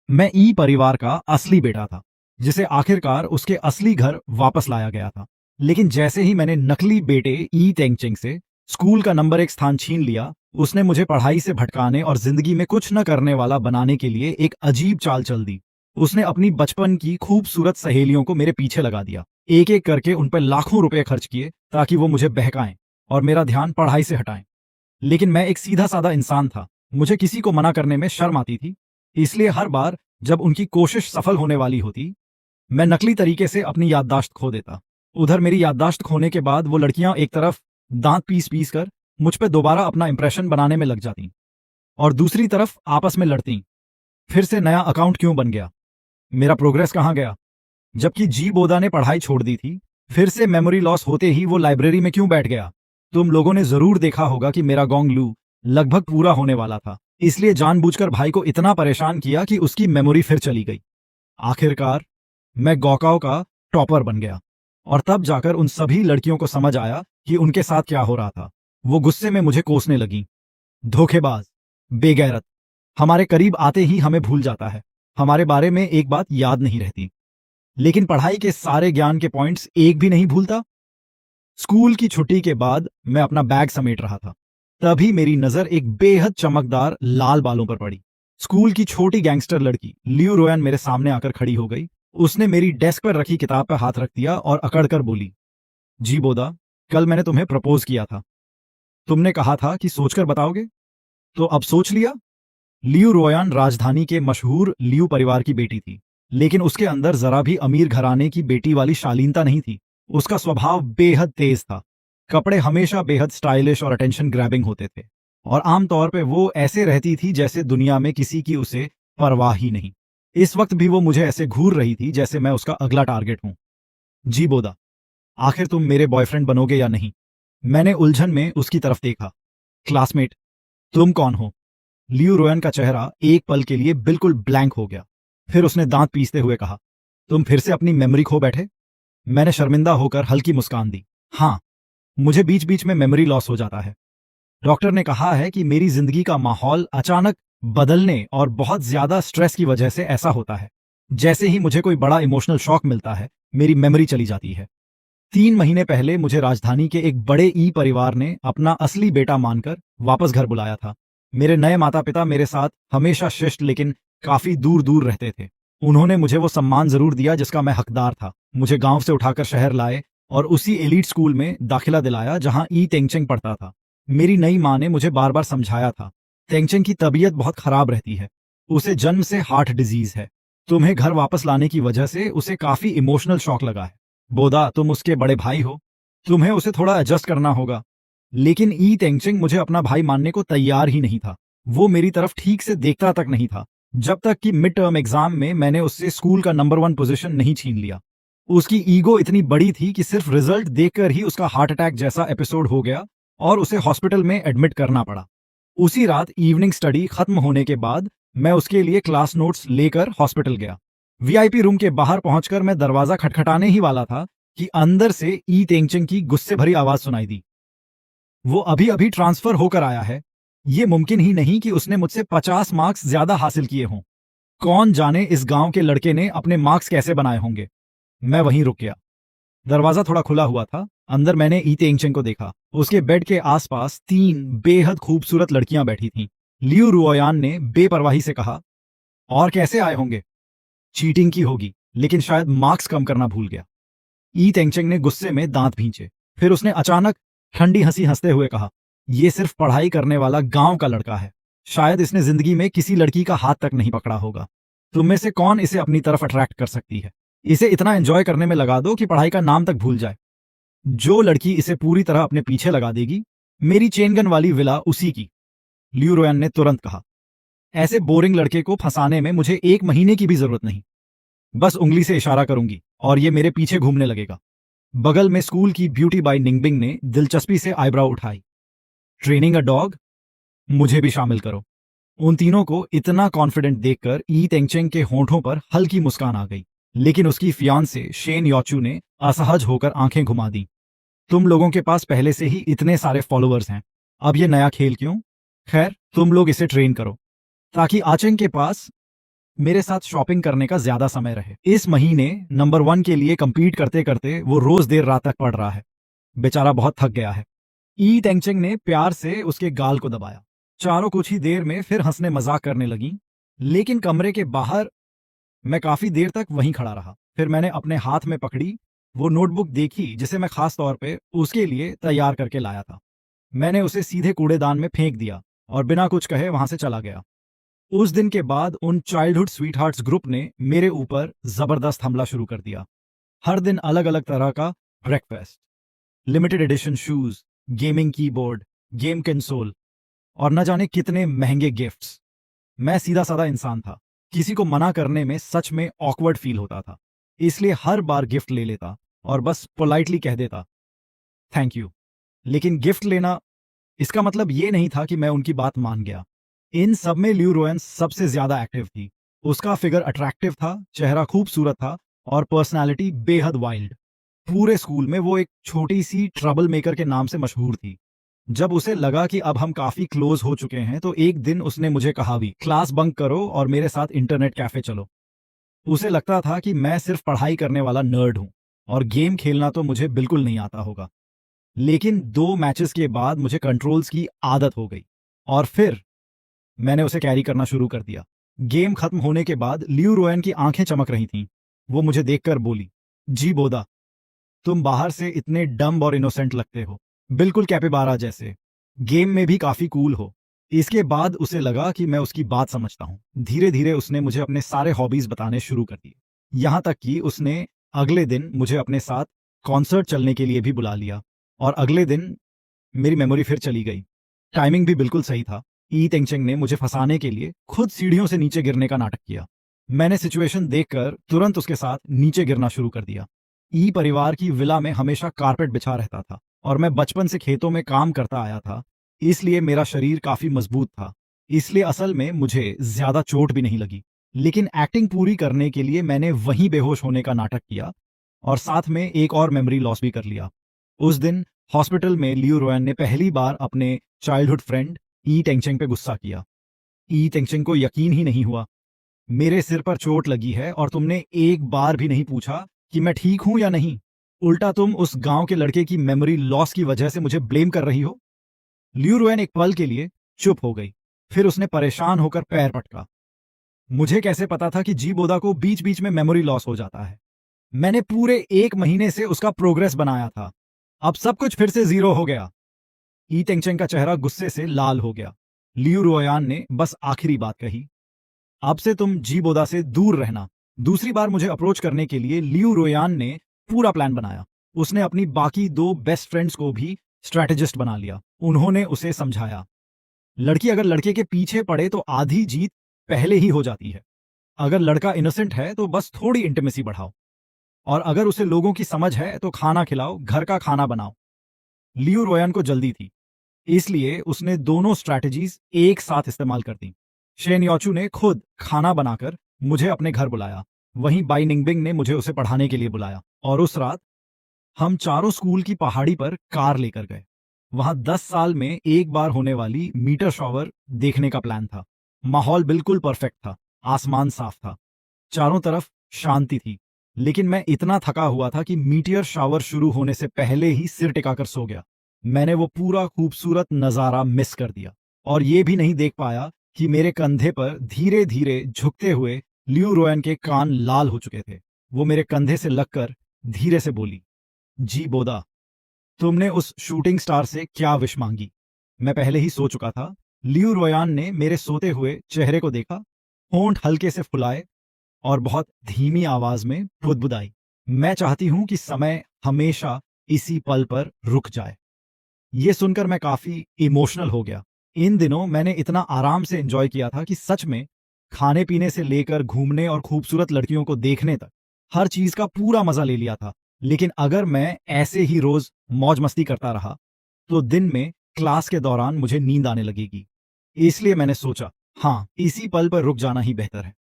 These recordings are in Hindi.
मैं ई परिवार का असली बेटा था, जिसे आखिरकार उसके असली घर वापस लाया गया था। लेकिन जैसे ही मैंने नकली बेटे ई तेंगचेंग से स्कूल का नंबर 1 स्थान छीन लिया, उसने मुझे पढ़ाई से भटकाने और जिंदगी में कुछ न करने वाला बनाने के लिए एक अजीब चाल चल दी। उसने अपनी बचपन की खूबसूरत सहेलियों को मेरे पीछे लगा दिया, एक एक करके उन पर लाखों रुपए खर्च किए ताकि वो मुझे बहकाएं और मेरा ध्यान पढ़ाई से हटाएं। लेकिन मैं एक सीधा साधा इंसान था, मुझे किसी को मना करने में शर्म आती थी। इसलिए हर बार जब उनकी कोशिश सफल होने वाली होती, मैं नकली तरीके से अपनी याददाश्त खो देता। उधर मेरी याददाश्त खोने के बाद वो लड़कियां एक तरफ दांत पीस पीस कर मुझ पे दोबारा अपना इंप्रेशन बनाने में लग जाती और दूसरी तरफ आपस में लड़ती, फिर से नया अकाउंट क्यों बन गया, मेरा प्रोग्रेस कहाँ गया। जबकि जी बोदा ने पढ़ाई छोड़ दी थी, फिर से मेमोरी लॉस होते ही वो लाइब्रेरी में क्यों बैठ गया। तुम लोगों ने जरूर देखा होगा कि मेरा गोंग लू लगभग पूरा होने वाला था, इसलिए जानबूझकर भाई को इतना परेशान किया कि उसकी मेमोरी फिर चली गई। आखिरकार मैं गौकाओ का टॉपर बन गया और तब जाकर उन सभी लड़कियों को समझ आया कि उनके साथ क्या हो रहा था। वो गुस्से में मुझे कोसने लगी, धोखेबाज, बेगैरत, हमारे करीब आते ही हमें भूल जाता है, हमारे बारे में एक बात याद नहीं रहती। लेकिन पढ़ाई के सारे ज्ञान के पॉइंट्स एक भी नहीं भूलता। स्कूल की छुट्टी के बाद मैं अपना बैग समेट रहा था, तभी मेरी नजर एक बेहद चमकदार लाल बालों पर पड़ी। स्कूल की छोटी गैंगस्टर लड़की लियू रोयन मेरे सामने आकर खड़ी हो गई। उसने मेरी डेस्क पर रखी किताब पर हाथ रख दिया और अकड़कर बोली, जी बोदा, कल मैंने तुम्हें प्रपोज किया था, तुमने कहा था कि सोचकर बताओगे, तो अब सोच लिया। लियू रोयान राजधानी के मशहूर लियू परिवार की बेटी थी, लेकिन उसके अंदर जरा भी अमीर घराने की बेटी वाली शालीनता नहीं थी। उसका स्वभाव बेहद तेज था, कपड़े हमेशा बेहद स्टाइलिश और अटेंशन ग्रैबिंग होते थे, और आमतौर पे वो ऐसे रहती थी जैसे दुनिया में किसी की उसे परवाह ही नहीं। इस वक्त भी वो मुझे ऐसे घूर रही थी जैसे मैं उसका अगला टारगेट हूं। जी बोदा, आखिर तुम मेरे बॉयफ्रेंड बनोगे या नहीं? मैंने उलझन में उसकी तरफ देखा। क्लासमेट, तुम कौन हो? लियू रोयन का चेहरा एक पल के लिए बिल्कुल ब्लैंक हो गया। फिर उसने दांत पीसते हुए कहा, तुम फिर से अपनी मेमोरी खो बैठे? मैंने शर्मिंदा होकर हल्की मुस्कान दी। हाँ, मुझे बीच बीच में मेमोरी लॉस हो जाता है। डॉक्टर ने कहा है कि मेरी जिंदगी का माहौल अचानक बदलने और बहुत ज्यादा स्ट्रेस की वजह से ऐसा होता है। जैसे ही मुझे कोई बड़ा इमोशनल शॉक मिलता है, मेरी मेमोरी चली जाती है। 3 महीने पहले मुझे राजधानी के एक बड़े ई परिवार ने अपना असली बेटा मानकर वापस घर बुलाया था। मेरे नए माता पिता मेरे साथ हमेशा शिष्ट लेकिन काफी दूर दूर रहते थे। उन्होंने मुझे वो सम्मान जरूर दिया जिसका मैं हकदार था। मुझे गांव से उठाकर शहर लाए और उसी एलीट स्कूल में दाखिला दिलाया जहां ई तेंगचेंग पढ़ता था। मेरी नई माँ ने मुझे बार बार समझाया था, तेंगचेंग की तबीयत बहुत खराब रहती है, उसे जन्म से हार्ट डिजीज है। तुम्हें घर वापस लाने की वजह से उसे काफी इमोशनल शॉक लगा है। बोदा, तुम उसके बड़े भाई हो, तुम्हें उसे थोड़ा एडजस्ट करना होगा। लेकिन ई तेंगचेंग मुझे अपना भाई मानने को तैयार ही नहीं था। वो मेरी तरफ ठीक से देखता तक नहीं था, जब तक कि मिड टर्म एग्जाम में मैंने उससे स्कूल का नंबर 1 पोजीशन नहीं छीन लिया। उसकी ईगो इतनी बड़ी थी कि सिर्फ रिजल्ट देखकर ही उसका हार्ट अटैक जैसा एपिसोड हो गया और उसे हॉस्पिटल में एडमिट करना पड़ा। उसी रात इवनिंग स्टडी खत्म होने के बाद मैं उसके लिए क्लास नोट्स लेकर हॉस्पिटल गया। वीआईपी रूम के बाहर पहुंचकर मैं दरवाजा खटखटाने ही वाला था कि अंदर से ई तेंगचेंग की गुस्से भरी आवाज सुनाई दी, वो अभी अभी ट्रांसफर होकर आया है। ये मुमकिन ही नहीं कि उसने मुझसे 50 मार्क्स ज्यादा हासिल किए हों। कौन जाने इस गांव के लड़के ने अपने मार्क्स कैसे बनाए होंगे। मैं वहीं रुक गया। दरवाजा थोड़ा खुला हुआ था। अंदर मैंने ई तेंगचेंग को देखा। उसके बेड के आसपास 3 बेहद खूबसूरत लड़कियां बैठी थीं। लियू रुओयान ने बेपरवाही से कहा, और कैसे आए होंगे? चीटिंग की होगी, लेकिन शायद मार्क्स कम करना भूल गया। ई तेंगचेंग ने गुस्से में दांत भींचे। फिर उसने अचानक ठंडी हंसी हंसते हुए कहा, यह सिर्फ पढ़ाई करने वाला गांव का लड़का है, शायद इसने जिंदगी में किसी लड़की का हाथ तक नहीं पकड़ा होगा। तुम में से कौन इसे अपनी तरफ अट्रैक्ट कर सकती है? इसे इतना एंजॉय करने में लगा दो कि पढ़ाई का नाम तक भूल जाए। जो लड़की इसे पूरी तरह अपने पीछे लगा देगी, मेरी चेनगन वाली विला उसी की। लियू रोयन ने तुरंत कहा, ऐसे बोरिंग लड़के को फंसाने में मुझे 1 महीने की भी जरूरत नहीं। बस उंगली से इशारा करूंगी और ये मेरे पीछे घूमने लगेगा। बगल में स्कूल की ब्यूटी बाई निंगबिंग ने दिलचस्पी से आईब्राउ उठाई। Training a dog? मुझे भी शामिल करो। उन तीनों को इतना कॉन्फिडेंट देखकर ई तेंगचेंग के होंठों पर हल्की मुस्कान आ गई, लेकिन उसकी फियांसे शेन योचू ने असहज होकर आंखें घुमा दी। तुम लोगों के पास पहले से ही इतने सारे फॉलोअर्स हैं, अब ये नया खेल क्यों? खैर, तुम लोग इसे ट्रेन करो ताकि आचेंग के पास मेरे साथ शॉपिंग करने का ज्यादा समय रहे। इस महीने नंबर 1 के लिए compete करते करते वो रोज देर रात तक पढ़ रहा है। बेचारा बहुत थक गया है। ई टेंगचेंग ने प्यार से उसके गाल को दबाया। चारों कुछ ही देर में फिर हंसने मजाक करने लगी, लेकिन कमरे के बाहर मैं काफी देर तक वहीं खड़ा रहा। फिर मैंने अपने हाथ में पकड़ी वो नोटबुक देखी जिसे मैं खास तौर पे उसके लिए तैयार करके लाया था। मैंने उसे सीधे कूड़ेदान में फेंक दिया और बिना कुछ कहे वहां से चला गया। उस दिन के बाद उन चाइल्डहुड स्वीटहार्ट्स ग्रुप ने मेरे ऊपर जबरदस्त हमला शुरू कर दिया। हर दिन अलग अलग तरह का breakfast, limited edition shoes, gaming keyboard, game console और न जाने कितने महंगे गिफ्ट्स। मैं सीधा साधा इंसान था, किसी को मना करने में सच में ऑकवर्ड फील होता था, इसलिए हर बार गिफ्ट ले लेता और बस पोलाइटली कह देता थैंक यू। लेकिन गिफ्ट लेना, इसका मतलब ये नहीं था कि मैं उनकी बात मान गया। इन सब में ल्यू रोयन सबसे ज्यादा एक्टिव थी। उसका फिगर अट्रैक्टिव था, चेहरा खूबसूरत था और पर्सनालिटी बेहद वाइल्ड। पूरे स्कूल में वो एक छोटी सी ट्रबल मेकर के नाम से मशहूर थी। जब उसे लगा कि अब हम काफी क्लोज हो चुके हैं तो एक दिन उसने मुझे कहा भी, क्लास बंक करो और मेरे साथ इंटरनेट कैफे चलो। उसे लगता था कि मैं सिर्फ पढ़ाई करने वाला नर्ड हूं और गेम खेलना तो मुझे बिल्कुल नहीं आता होगा। लेकिन 2 मैचेस के बाद मुझे कंट्रोल्स की आदत हो गई और फिर मैंने उसे कैरी करना शुरू कर दिया। गेम खत्म होने के बाद ल्यू रोयन की आंखें चमक रही थीं। वो मुझे देखकर बोली, जी बोदा, तुम बाहर से इतने डम्ब और इनोसेंट लगते हो, बिल्कुल कैपिबारा जैसे। गेम में भी काफी कूल हो। इसके बाद उसे लगा कि मैं उसकी बात समझता हूं। धीरे धीरे उसने मुझे अपने सारे हॉबीज बताने शुरू कर दिए। यहां तक कि उसने अगले दिन मुझे अपने साथ कॉन्सर्ट चलने के लिए भी बुला लिया। और अगले दिन मेरी मेमोरी फिर चली गई। टाइमिंग भी बिल्कुल सही था। ई टेंगचेंग ने मुझे फंसाने के लिए खुद सीढ़ियों से नीचे गिरने का नाटक किया। मैंने सिचुएशन देखकर तुरंत उसके साथ नीचे गिरना शुरू कर दिया। ई परिवार की विला में हमेशा कारपेट बिछा रहता था और मैं बचपन से खेतों में काम करता आया था, इसलिए मेरा शरीर काफी मजबूत था। इसलिए असल में मुझे ज्यादा चोट भी नहीं लगी। लेकिन एक्टिंग पूरी करने के लिए मैंने वहीं बेहोश होने का नाटक किया और साथ में एक और मेमोरी लॉस भी कर लिया। उस दिन हॉस्पिटल में लियो रोयन ने पहली बार अपने चाइल्डहुड फ्रेंड ई टेंगचेंग पे गुस्सा किया। ई टेंगचेंग को यकीन ही नहीं हुआ, मेरे सिर पर चोट लगी है और तुमने एक बार भी नहीं पूछा कि मैं ठीक हूं या नहीं। उल्टा तुम उस गांव के लड़के की मेमोरी लॉस की वजह से मुझे ब्लेम कर रही हो। लियो रोयन एक पल के लिए चुप हो गई, फिर उसने परेशान होकर पैर पटका। मुझे कैसे पता था कि जी बोदा को बीच बीच में मेमोरी लॉस हो जाता है? मैंने पूरे 1 महीने से उसका प्रोग्रेस बनाया था, अब सब कुछ फिर से जीरो हो गया। ई टेंगचेंग का चेहरा गुस्से से लाल हो गया। लियू रोयान ने बस आखिरी बात कही, अब से तुम जी बोदा से दूर रहना। दूसरी बार मुझे अप्रोच करने के लिए लियू रोयान ने पूरा प्लान बनाया। उसने अपनी बाकी 2 बेस्ट फ्रेंड्स को भी स्ट्रैटेजिस्ट बना लिया। उन्होंने उसे समझाया, लड़की अगर लड़के के पीछे पड़े तो आधी जीत पहले ही हो जाती है। अगर लड़का इनोसेंट है तो बस थोड़ी इंटीमेसी बढ़ाओ, और अगर उसे लोगों की समझ है तो खाना खिलाओ, घर का खाना बनाओ। लियू रोयन को जल्दी थी, इसलिए उसने दोनों स्ट्रैटेजीज एक साथ इस्तेमाल कर दी। शेन योचू ने खुद खाना बनाकर मुझे अपने घर बुलाया, वहीं बाई निंगबिंग ने मुझे उसे पढ़ाने के लिए बुलाया, और उस रात हम चारों स्कूल की पहाड़ी पर कार लेकर गए। वहां 10 साल में एक बार होने वाली मीटर शॉवर देखने का प्लान था। माहौल बिल्कुल परफेक्ट था, आसमान साफ था, चारों तरफ शांति थी। लेकिन मैं इतना थका हुआ था कि मीटियर शावर शुरू होने से पहले ही सिर टिकाकर सो गया। मैंने वो पूरा खूबसूरत नजारा मिस कर दिया और ये भी नहीं देख पाया कि मेरे कंधे पर धीरे धीरे झुकते हुए लियू रोयन के कान लाल हो चुके थे। वो मेरे कंधे से लगकर धीरे से बोली, जी बोदा, तुमने उस शूटिंग स्टार से क्या विश मांगी? मैं पहले ही सो चुका था। लियू रोयान ने मेरे सोते हुए चेहरे को देखा, होंठ हल्के से फुलाए और बहुत धीमी आवाज में बुदबुदाई, मैं चाहती हूं कि समय हमेशा इसी पल पर रुक जाए। ये सुनकर मैं काफी इमोशनल हो गया। इन दिनों मैंने इतना आराम से एंजॉय किया था कि सच में खाने पीने से लेकर घूमने और खूबसूरत लड़कियों को देखने तक हर चीज का पूरा मजा ले लिया था। लेकिन अगर मैं ऐसे ही रोज मौज मस्ती करता रहा तो दिन में क्लास के दौरान मुझे नींद आने लगेगी। इसलिए मैंने सोचा, हाँ, इसी पल पर रुक जाना ही बेहतर है।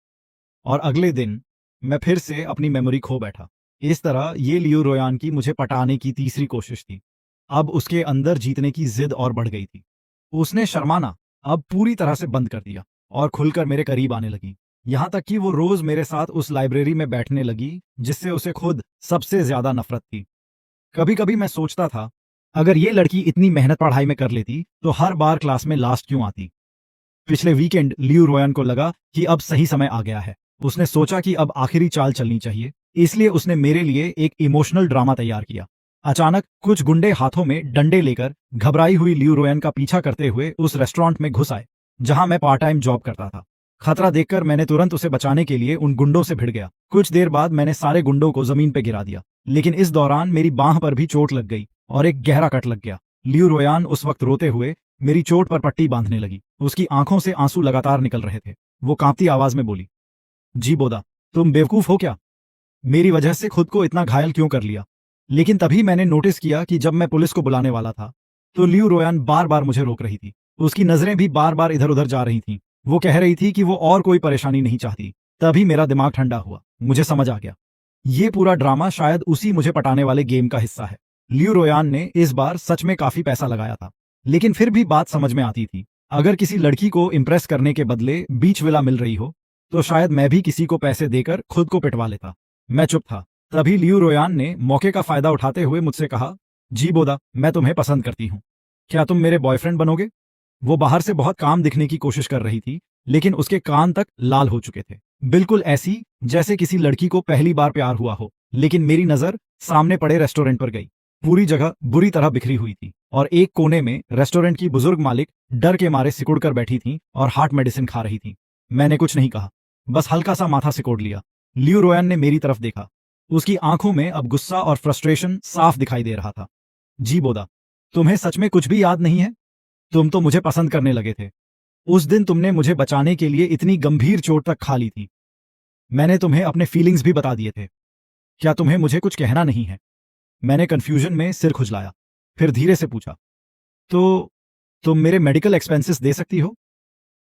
और अगले दिन मैं फिर से अपनी मेमोरी खो बैठा। इस तरह ये लियो रोयान की मुझे पटाने की तीसरी कोशिश थी। अब उसके अंदर जीतने की जिद और बढ़ गई थी। उसने शर्माना अब पूरी तरह से बंद कर दिया और खुलकर मेरे करीब आने लगी। यहाँ तक कि वो रोज मेरे साथ उस लाइब्रेरी में बैठने लगी जिससे उसे खुद सबसे ज्यादा नफरत थी। कभी कभी मैं सोचता था, अगर ये लड़की इतनी मेहनत पढ़ाई में कर लेती तो हर बार क्लास में लास्ट क्यों आती। पिछले वीकेंड लियू रोयन को लगा कि अब सही समय आ गया है। उसने सोचा कि अब आखिरी चाल चलनी चाहिए, इसलिए उसने मेरे लिए एक इमोशनल ड्रामा तैयार किया। अचानक कुछ गुंडे हाथों में डंडे लेकर घबराई हुई लियू रोयन का पीछा करते हुए उस रेस्टोरेंट में घुस आए जहां मैं पार्ट टाइम जॉब करता था। खतरा देखकर मैंने तुरंत उसे बचाने के लिए उन गुंडों से भिड़ गया। कुछ देर बाद मैंने सारे गुंडों को जमीन पर गिरा दिया, लेकिन इस दौरान मेरी बांह पर भी चोट लग गई और एक गहरा कट लग गया। लियू रोयान उस वक्त रोते हुए मेरी चोट पर पट्टी बांधने लगी। उसकी आंखों से आंसू लगातार निकल रहे थे। वो कांपती आवाज में बोली, जी बोदा, तुम बेवकूफ हो क्या? मेरी वजह से खुद को इतना घायल क्यों कर लिया? लेकिन तभी मैंने नोटिस किया कि जब मैं पुलिस को बुलाने वाला था तो लियू रोयान बार बार मुझे रोक रही थी। उसकी नजरें भी बार बार इधर उधर जा रही थीं। वो कह रही थी कि वो और कोई परेशानी नहीं चाहती। तभी मेरा दिमाग ठंडा हुआ। मुझे समझ आ गया, ये पूरा ड्रामा शायद उसी मुझे पटाने वाले गेम का हिस्सा है। लियू रोयान ने इस बार सच में काफी पैसा लगाया था, लेकिन फिर भी बात समझ में आती थी। अगर किसी लड़की को इम्प्रेस करने के बदले बीच विला मिल रही हो तो शायद मैं भी किसी को पैसे देकर खुद को पिटवा लेता। मैं चुप था। तभी लियू रोयान ने मौके का फायदा उठाते हुए मुझसे कहा, जी बोदा, मैं तुम्हें पसंद करती हूँ, क्या तुम मेरे बॉयफ्रेंड बनोगे? वो बाहर से बहुत काम दिखने की कोशिश कर रही थी, लेकिन उसके कान तक लाल हो चुके थे, बिल्कुल ऐसी जैसे किसी लड़की को पहली बार प्यार हुआ हो। लेकिन मेरी नजर सामने पड़े रेस्टोरेंट पर गई। पूरी जगह बुरी तरह बिखरी हुई थी और एक कोने में रेस्टोरेंट की बुजुर्ग मालिक डर के मारे सिकुड़ कर बैठी थी और हार्ट मेडिसिन खा रही थी। मैंने कुछ नहीं कहा, बस हल्का सा माथा सिकोड़ लिया। लियू रोयन ने मेरी तरफ देखा। उसकी आंखों में अब गुस्सा और फ्रस्ट्रेशन साफ दिखाई दे रहा था। जी बोदा, तुम्हें सच में कुछ भी याद नहीं है? तुम तो मुझे पसंद करने लगे थे। उस दिन तुमने मुझे बचाने के लिए इतनी गंभीर चोट तक खा ली थी। मैंने तुम्हें अपने फीलिंग्स भी बता दिए थे। क्या तुम्हें मुझे कुछ कहना नहीं है? मैंने कंफ्यूजन में सिर खुजलाया, फिर धीरे से पूछा, तो तुम मेरे मेडिकल एक्सपेंसेस दे सकती हो?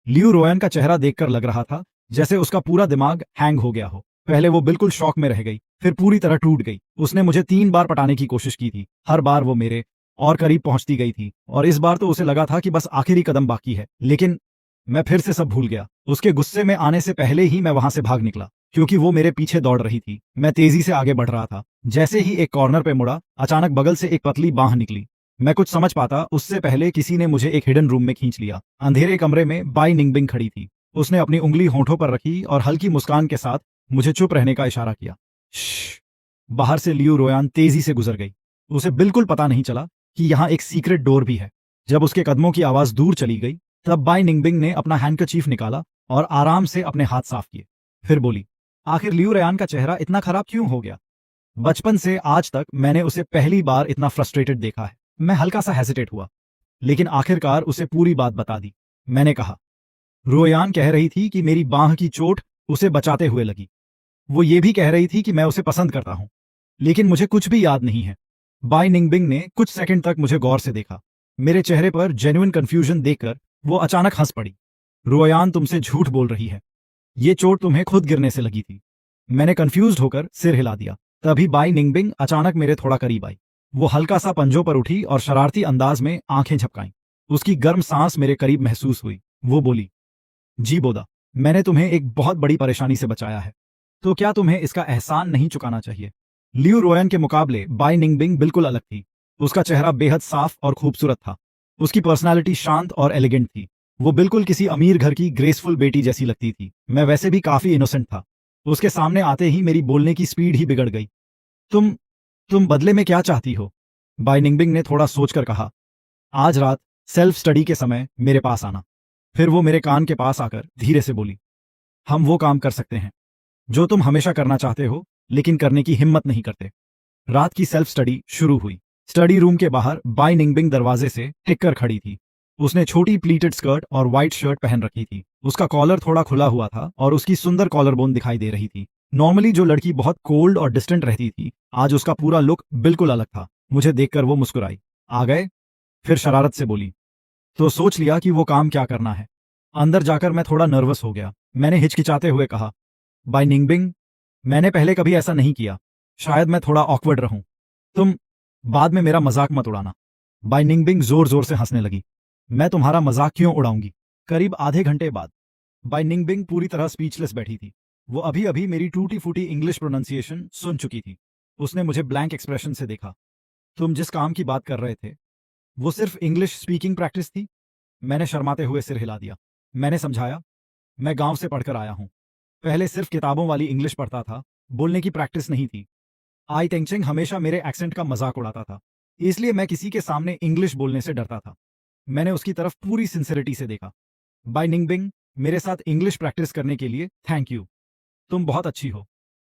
लियू रोयन का चेहरा देखकर लग रहा था जैसे उसका पूरा दिमाग हैंग हो गया हो। पहले वो बिल्कुल शॉक में रह गई, फिर पूरी तरह टूट गई। उसने मुझे 3 बार पटाने की कोशिश की थी। हर बार वो मेरे और करीब पहुंचती गई थी और इस बार तो उसे लगा था कि बस आखिरी कदम बाकी है। लेकिन मैं फिर से सब भूल गया। उसके गुस्से में आने से पहले ही मैं वहां से भाग निकला, क्योंकि वो मेरे पीछे दौड़ रही थी। मैं तेजी से आगे बढ़ रहा था। जैसे ही एक कॉर्नर पे मुड़ा, अचानक बगल से एक पतली बांह निकली। मैं कुछ समझ पाता उससे पहले किसी ने मुझे एक हिडन रूम में खींच लिया। अंधेरे कमरे में बाई निंगबिंग खड़ी थी। उसने अपनी उंगली होंठों पर रखी और हल्की मुस्कान के साथ मुझे चुप रहने का इशारा किया। श्श। बाहर से लियू रोयान तेजी से गुजर गई। उसे बिल्कुल पता नहीं चला कि यहाँ एक सीक्रेट डोर भी है। जब उसके कदमों की आवाज दूर चली गई, तब बाई निंगबिंग ने अपना हैंडकरचीफ निकाला और आराम से अपने हाथ साफ किए। फिर बोली, आखिर लियू रोयान का चेहरा इतना खराब क्यों हो गया? बचपन से आज तक मैंने उसे पहली बार इतना फ्रस्ट्रेटेड देखा है। मैं हल्का सा हेजिटेट हुआ, लेकिन आखिरकार उसे पूरी बात बता दी। मैंने कहा, रोयान कह रही थी कि मेरी बांह की चोट उसे बचाते हुए लगी। वो ये भी कह रही थी कि मैं उसे पसंद करता हूं, लेकिन मुझे कुछ भी याद नहीं है। बाई निंगबिंग ने कुछ सेकंड तक मुझे गौर से देखा। मेरे चेहरे पर जेन्युइन कंफ्यूजन देखकर वो अचानक हंस पड़ी। रोयान तुमसे झूठ बोल रही है। ये चोट तुम्हें खुद गिरने से लगी थी। मैंने कंफ्यूज्ड होकर सिर हिला दिया। तभी बाई निंगबिंग अचानक मेरे थोड़ा करीब आई। वो हल्का सा पंजों पर उठी और शरारती अंदाज में आंखें झपकाईं। उसकी गर्म सांस मेरे करीब महसूस हुई। वो बोली, जी बोदा, मैंने तुम्हें एक बहुत बड़ी परेशानी से बचाया है, तो क्या तुम्हें इसका एहसान नहीं चुकाना चाहिए? लियू रोयन के मुकाबले बाई निंगबिंग बिल्कुल अलग थी। उसका चेहरा बेहद साफ और खूबसूरत था। उसकी पर्सनालिटी शांत और एलिगेंट थी। वो बिल्कुल किसी अमीर घर की ग्रेसफुल बेटी जैसी लगती थी। मैं वैसे भी काफी इनोसेंट था। उसके सामने आते ही मेरी बोलने की स्पीड ही बिगड़ गई। तुम बदले में क्या चाहती हो? बाई निंगबिंग ने थोड़ा सोचकर कहा, आज रात सेल्फ स्टडी के समय मेरे पास आना। फिर वो मेरे कान के पास आकर धीरे से बोली, हम वो काम कर सकते हैं जो तुम हमेशा करना चाहते हो लेकिन करने की हिम्मत नहीं करते। रात की सेल्फ स्टडी शुरू हुई। स्टडी रूम के बाहर बाई निंगबिंग दरवाजे से टिक कर खड़ी थी। उसने छोटी प्लीटेड स्कर्ट और व्हाइट शर्ट पहन रखी थी। उसका कॉलर थोड़ा खुला हुआ था और उसकी सुंदर कॉलर बोन दिखाई दे रही थी। नॉर्मली जो लड़की बहुत कोल्ड और डिस्टेंट रहती थी, आज उसका पूरा लुक बिल्कुल अलग था। मुझे देखकर वो मुस्कुराई। आ गए? फिर शरारत से बोली, तो सोच लिया कि वो काम क्या करना है। अंदर जाकर मैं थोड़ा नर्वस हो गया। मैंने हिचकिचाते हुए कहा, बाई निंगबिंग, मैंने पहले कभी ऐसा नहीं किया। शायद मैं थोड़ा ऑकवर्ड रहूं। तुम बाद में मेरा मजाक मत उड़ाना। बाई निंगबिंग जोर जोर से हंसने लगी। मैं तुम्हारा मजाक क्यों उड़ाऊंगी? करीब आधे घंटे बाद बाई निंगबिंग पूरी तरह स्पीचलेस बैठी थी। वो अभी अभी मेरी टूटी फूटी इंग्लिश प्रोनाउंसिएशन सुन चुकी थी। उसने मुझे ब्लैंक एक्सप्रेशन से देखा। तुम जिस काम की बात कर रहे थे वो सिर्फ इंग्लिश स्पीकिंग प्रैक्टिस थी? मैंने शर्माते हुए सिर हिला दिया। मैंने समझाया, मैं गांव से पढ़कर आया हूं। पहले सिर्फ किताबों वाली इंग्लिश पढ़ता था, बोलने की प्रैक्टिस नहीं थी। आई टेंगचेंग हमेशा मेरे एक्सेंट का मजाक उड़ाता था, इसलिए मैं किसी के सामने इंग्लिश बोलने से डरता था। मैंने उसकी तरफ पूरी सिंसियरिटी से देखा। बाय निंगबिंग, मेरे साथ इंग्लिश प्रैक्टिस करने के लिए थैंक यू। तुम बहुत अच्छी हो।